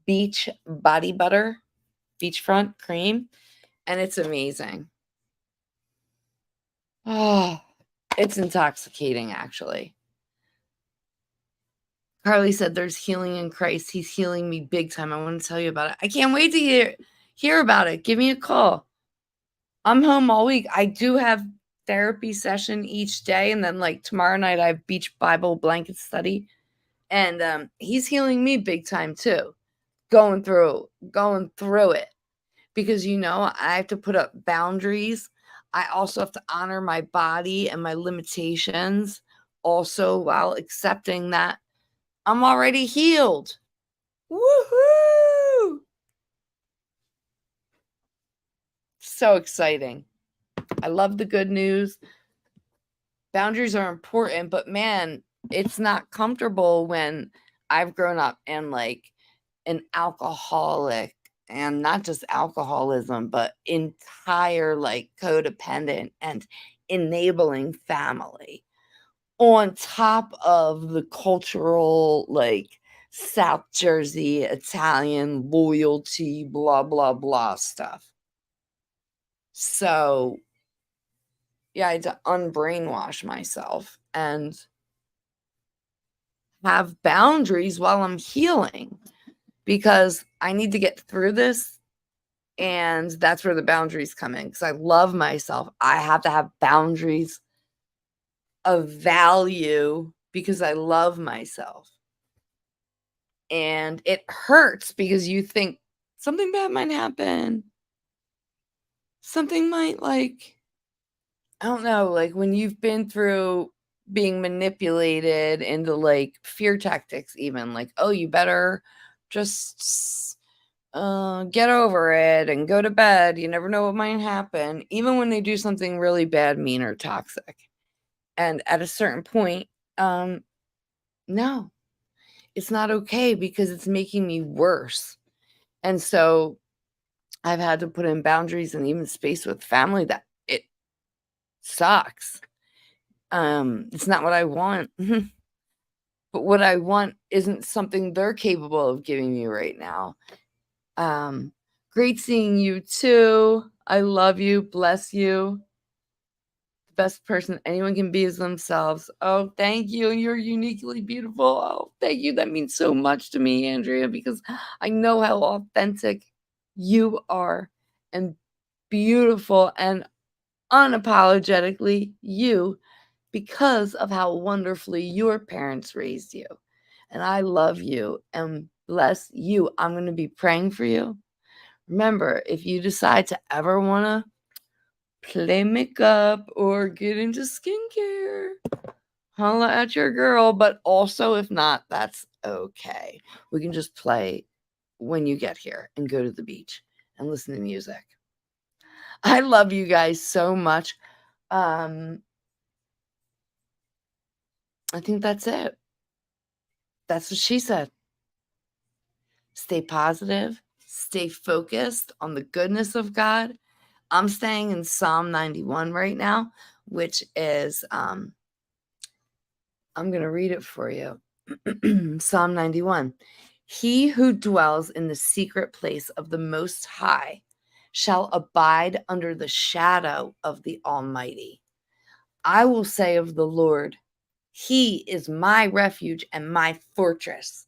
beach body butter, beachfront cream, and it's amazing. Oh, it's intoxicating, actually. Carly said there's healing in Christ. He's healing me big time. I want to tell you about it. I can't wait to hear about it. Give me a call. I'm home all week. I do have therapy session each day, and then like tomorrow night I have beach Bible blanket study, and he's healing me big time too. Going through it, because I have to put up boundaries. I also have to honor my body and my limitations, also while accepting that I'm already healed. Woohoo! So exciting. I love the good news. Boundaries are important, but man, it's not comfortable when I've grown up and like an alcoholic, and not just alcoholism, but entire like codependent and enabling family on top of the cultural like South Jersey Italian loyalty, blah, blah, blah stuff. So yeah, I had to unbrainwash myself and have boundaries while I'm healing, because I need to get through this. And that's where the boundaries come in, because I love myself. I have to have boundaries of value because I love myself. And it hurts because you think something bad might happen. Something might I don't know, like when you've been through being manipulated into like fear tactics, even like, oh, you better just get over it and go to bed. You never know what might happen, even when they do something really bad, mean, or toxic. And at a certain point, no, it's not okay, because it's making me worse. And so I've had to put in boundaries and even space with family that it sucks. It's not what I want. But what I want isn't something they're capable of giving me right now. Great seeing you too. I love you. Bless you. The best person anyone can be is themselves. Oh, thank you. You're uniquely beautiful. Oh, thank you. That means so much to me, Andrea, because I know how authentic you are and beautiful and unapologetically you, because of how wonderfully your parents raised you. And I love you and bless you. I'm going to be praying for you. Remember, if you decide to ever want to play makeup or get into skincare, holla at your girl. But also, if not, that's okay. We can just play when you get here and go to the beach and listen to music. I love you guys so much. I think that's it. That's what she said. Stay positive. Stay focused on the goodness of God. I'm staying in Psalm 91 right now, which is, I'm going to read it for you. Psalm 91. He who dwells in the secret place of the Most High shall abide under the shadow of the Almighty. I will say of the Lord, He is my refuge and my fortress.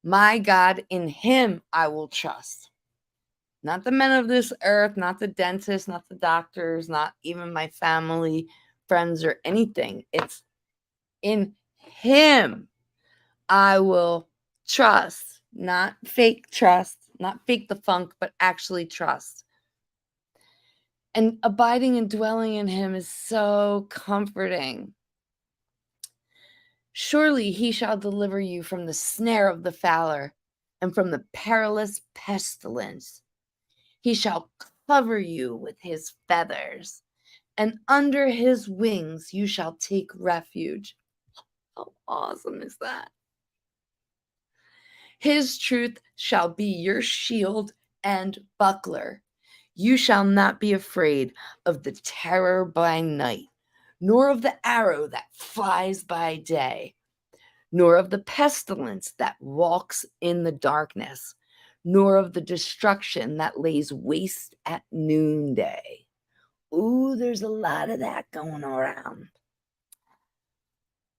My God, in Him I will trust. Not the men of this earth, not the dentists, not the doctors, not even my family, friends, or anything. It's in Him I will trust. Not fake trust, not fake the funk, but actually trust. And abiding and dwelling in Him is so comforting. Surely He shall deliver you from the snare of the fowler and from the perilous pestilence. He shall cover you with His feathers, and under His wings you shall take refuge. How awesome is that? His truth shall be your shield and buckler. You shall not be afraid of the terror by night, nor of the arrow that flies by day, nor of the pestilence that walks in the darkness, nor of the destruction that lays waste at noonday. Ooh, there's a lot of that going around.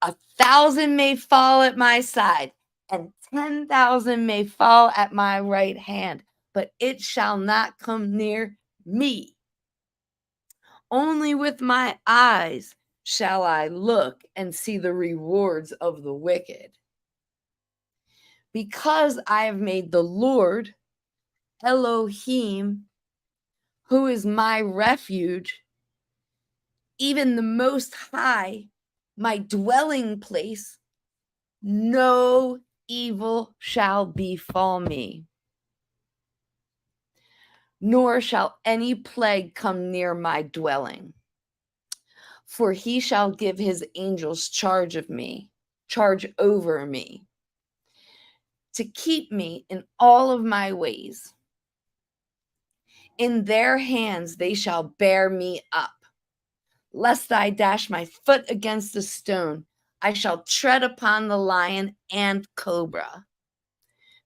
1,000 may fall at my side, and 10,000 may fall at my right hand, but it shall not come near me. Only with my eyes shall I look and see the rewards of the wicked. Because I have made the Lord, Elohim, who is my refuge, even the Most High, my dwelling place, no evil shall befall me, nor shall any plague come near my dwelling. For He shall give His angels charge over me, to keep me in all of my ways. In their hands they shall bear me up, lest I dash my foot against a stone. I shall tread upon the lion and cobra.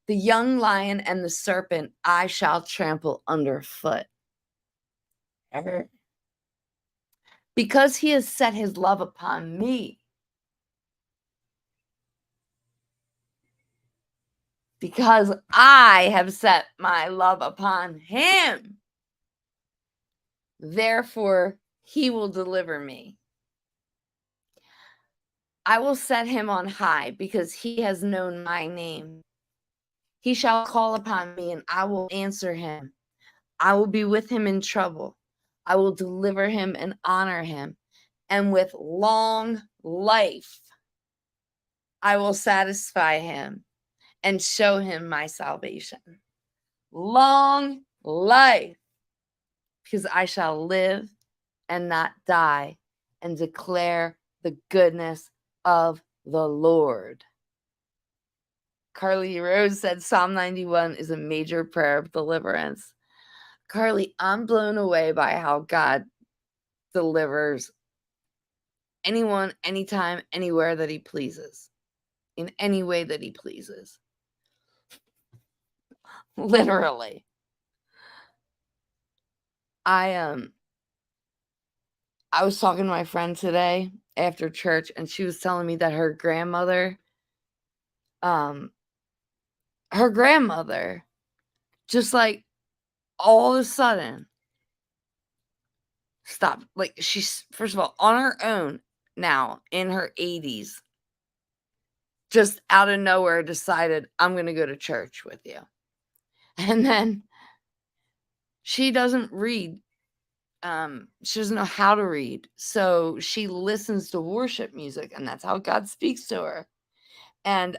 The young lion and the serpent I shall trample underfoot. Because He has set His love upon me. Because I have set my love upon Him. Therefore, He will deliver me. I will set Him on high because He has known my name. He shall call upon me and I will answer him. I will be with him in trouble. I will deliver him and honor him. And with long life, I will satisfy him and show him my salvation. Long life, because I shall live and not die and declare the goodness of the Lord. Carly Rose said Psalm 91 is a major prayer of deliverance. Carly, I'm blown away by how God delivers anyone, anytime, anywhere that He pleases, in any way that He pleases. Literally. I was talking to my friend today after church, and she was telling me that her grandmother just like all of a sudden stopped. Like, she's, first of all, on her own now in her 80s, just out of nowhere decided, I'm going to go to church with you. And then she doesn't read. She doesn't know how to read. So she listens to worship music, and that's how God speaks to her. And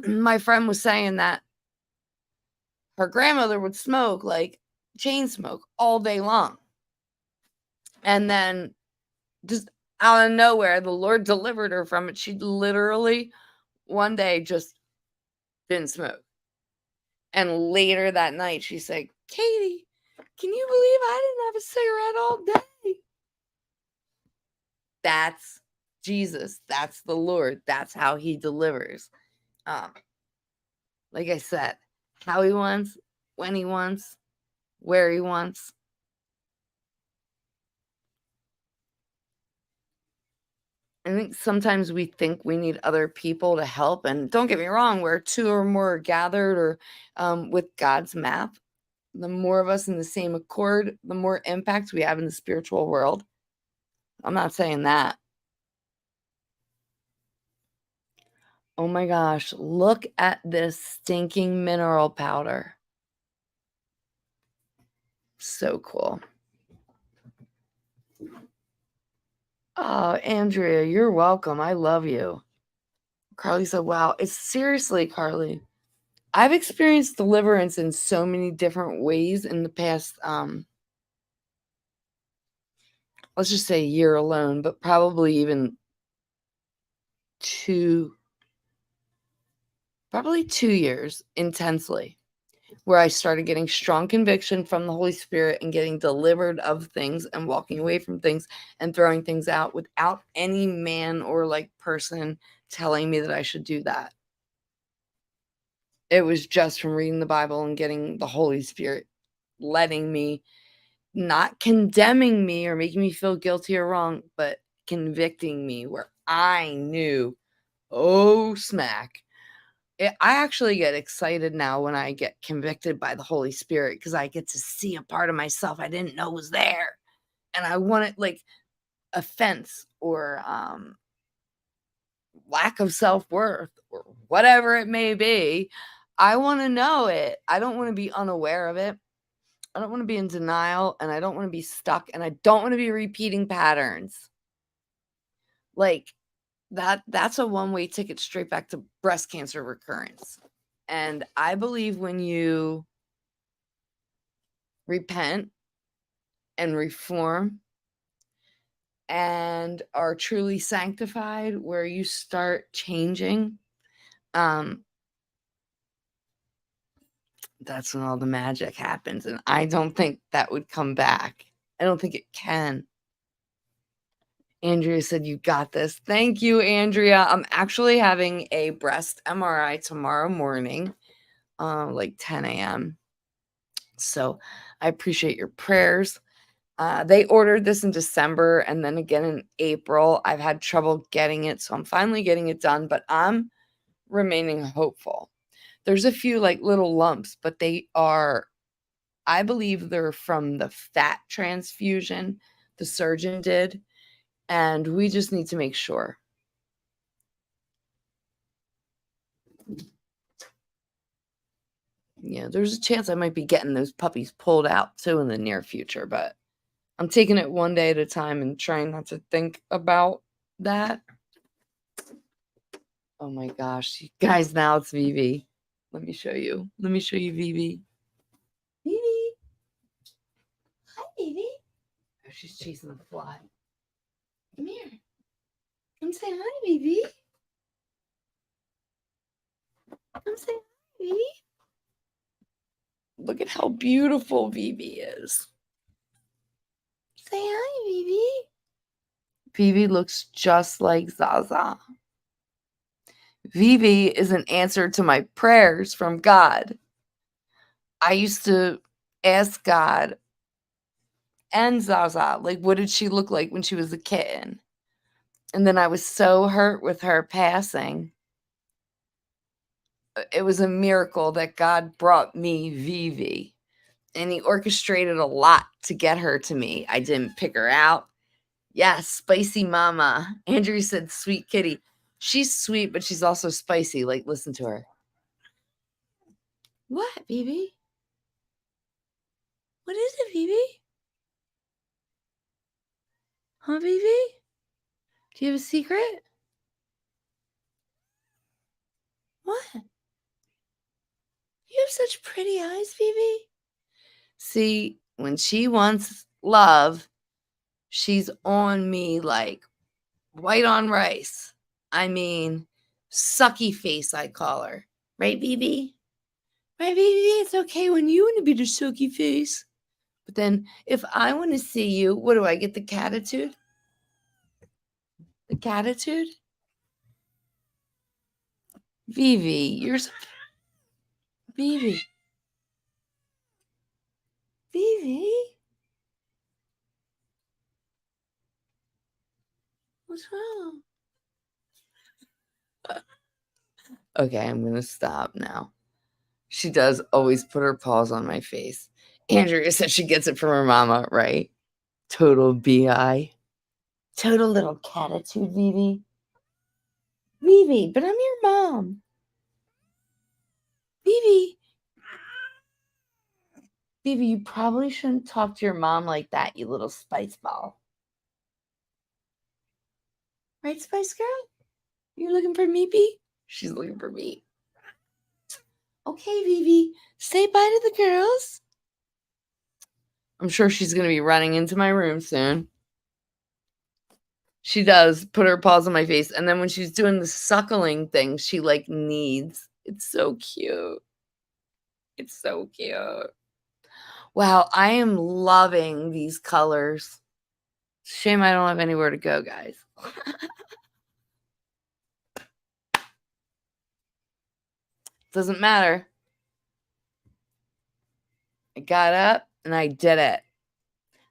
my friend was saying that her grandmother would smoke, like chain smoke, all day long. And then just out of nowhere, the Lord delivered her from it. She literally one day just didn't smoke. And later that night, she said, Katie, can you believe I didn't have a cigarette all day? That's Jesus. That's the Lord. That's how He delivers. Like I said, how He wants, when He wants, where He wants. I think sometimes we think we need other people to help. And don't get me wrong, where two or more are gathered, or with God's map, the more of us in the same accord, the more impact we have in the spiritual world. I'm not saying that. Oh my gosh, look at this stinking mineral powder. So cool. Oh, Andrea, you're welcome. I love you. Carly said, wow, it's seriously, Carly. I've experienced deliverance in so many different ways in the past, let's just say a year alone, but probably even 2 years intensely, where I started getting strong conviction from the Holy Spirit and getting delivered of things and walking away from things and throwing things out without any man or like person telling me that I should do that. It was just from reading the Bible and getting the Holy Spirit letting me, not condemning me or making me feel guilty or wrong, but convicting me where I knew, oh, smack. I actually get excited now when I get convicted by the Holy Spirit, because I get to see a part of myself I didn't know was there. And I want it, like offense or lack of self-worth or whatever it may be. I want to know it. I don't want to be unaware of it. I don't want to be in denial, and I don't want to be stuck, and I don't want to be repeating patterns. Like that's a one-way ticket straight back to breast cancer recurrence. And I believe when you repent and reform and are truly sanctified, where you start changing, that's when all the magic happens. And I don't think that would come back. I don't think it can. Andrea said, you got this. Thank you, Andrea. I'm actually having a breast MRI tomorrow morning, like 10 a.m. So I appreciate your prayers. They ordered this in December and then again in April. I've had trouble getting it, so I'm finally getting it done, but I'm remaining hopeful. There's a few like little lumps, but I believe they're from the fat transfusion the surgeon did, and we just need to make sure. Yeah, there's a chance I might be getting those puppies pulled out too in the near future, but I'm taking it one day at a time and trying not to think about that. Oh my gosh, you guys, now it's Vivi. Let me show you. Let me show you Vivi. Vivi. Hi, Vivi. Oh, she's chasing the fly. Come here. Come say hi, Vivi. Come say hi, Vivi. Look at how beautiful Vivi is. Say hi, Vivi. Vivi looks just like Zaza. Vivi is an answer to my prayers from God. I used to ask God and Zaza, like, what did she look like when she was a kitten? And then I was so hurt with her passing. It was a miracle that God brought me Vivi. And he orchestrated a lot to get her to me. I didn't pick her out. Yes, spicy mama. Andrew said sweet kitty. She's sweet, but she's also spicy. Like, listen to her. What, Vivi? What is it, Vivi? Huh, Vivi? Do you have a secret? What? You have such pretty eyes, Vivi. See, when she wants love, she's on me like white on rice. I mean, sucky face, I call her. Right, Vivi? Right, Vivi? It's okay when you want to be the sucky face. But then if I want to see you, what do I get? The catitude? The catitude? Vivi, you're so... Vivi. Vivi? What's wrong? Okay, I'm going to stop now. She does always put her paws on my face. Andrea said she gets it from her mama, right? Total BI. Total little catitude, Vivi. Vivi, but I'm your mom. Vivi. Vivi, you probably shouldn't talk to your mom like that, you little spice ball. Right, Spice Girl? You looking for Meepy? She's looking for me. Okay, Vivi, say bye to the girls. I'm sure she's going to be running into my room soon. She does put her paws on my face. And then when she's doing the suckling thing, she like kneads. It's so cute. It's so cute. Wow, I am loving these colors. Shame I don't have anywhere to go, guys. Doesn't matter. I got up and I did it.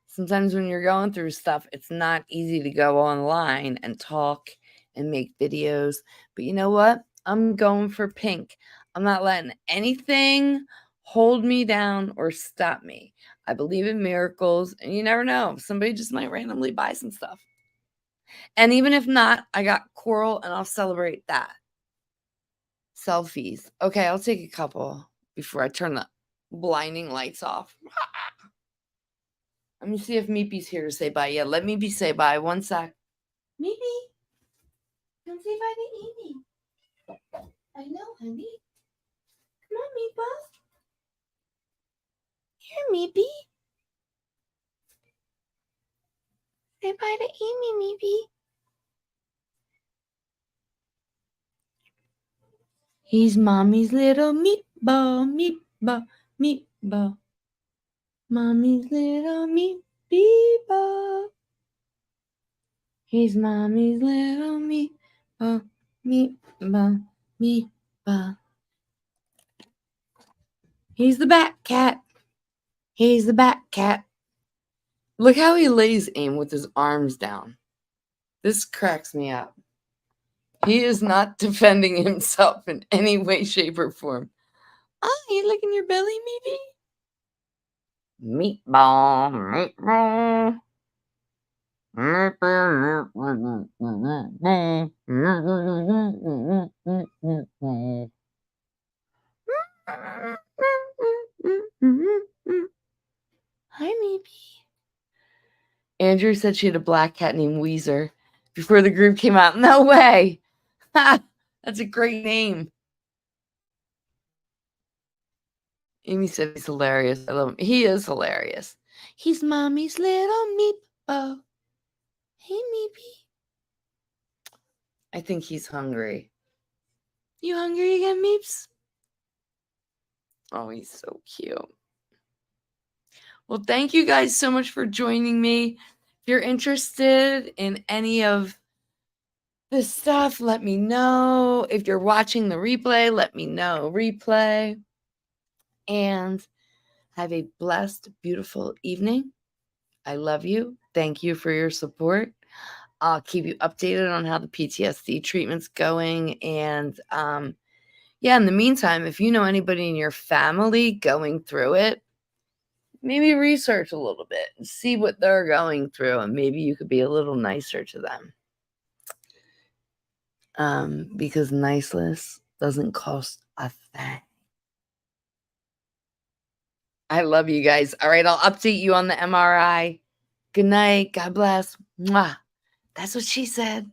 Sometimes when you're going through stuff, it's not easy to go online and talk and make videos. But you know what? I'm going for pink. I'm not letting anything hold me down or stop me. I believe in miracles, and you never know. Somebody just might randomly buy some stuff. And even if not, I got coral and I'll celebrate that. Selfies. Okay, I'll take a couple before I turn the blinding lights off. Let me see if Meepy's here to say bye. Yeah, let Meepy say bye. One sec. Meepy, come say bye to Amy. I know, honey. Come on, Meepa. Here, Meepy. Say bye to Amy, Meepy. He's Mommy's little meatball, meatball, meatball. Mommy's little meatball. He's Mommy's little meatball, meatball, meatball. He's the bat cat. He's the bat cat. Look how he lays aim with his arms down. This cracks me up. He is not defending himself in any way, shape, or form. Oh, you licking your belly, maybe? Meatball, meatball. Hi, maybe. Andrew said she had a black cat named Weezer before the group came out. No way. That's a great name. Amy said he's hilarious. I love him. He is hilarious. He's Mommy's little meatball. Hey, Meepy. I think he's hungry. You hungry again, Meeps? Oh, he's so cute. Well, thank you guys so much for joining me. If you're interested in any of this stuff, let me know. If you're watching the replay, let me know. Replay. And have a blessed, beautiful evening. I love you. Thank you for your support. I'll keep you updated on how the PTSD treatment's going. And yeah, in the meantime, if you know anybody in your family going through it, maybe research a little bit and see what they're going through, and maybe you could be a little nicer to them. Because niceness doesn't cost a thing. I love you guys. All right, I'll update you on the MRI. Good night. God bless. Mwah. That's what she said.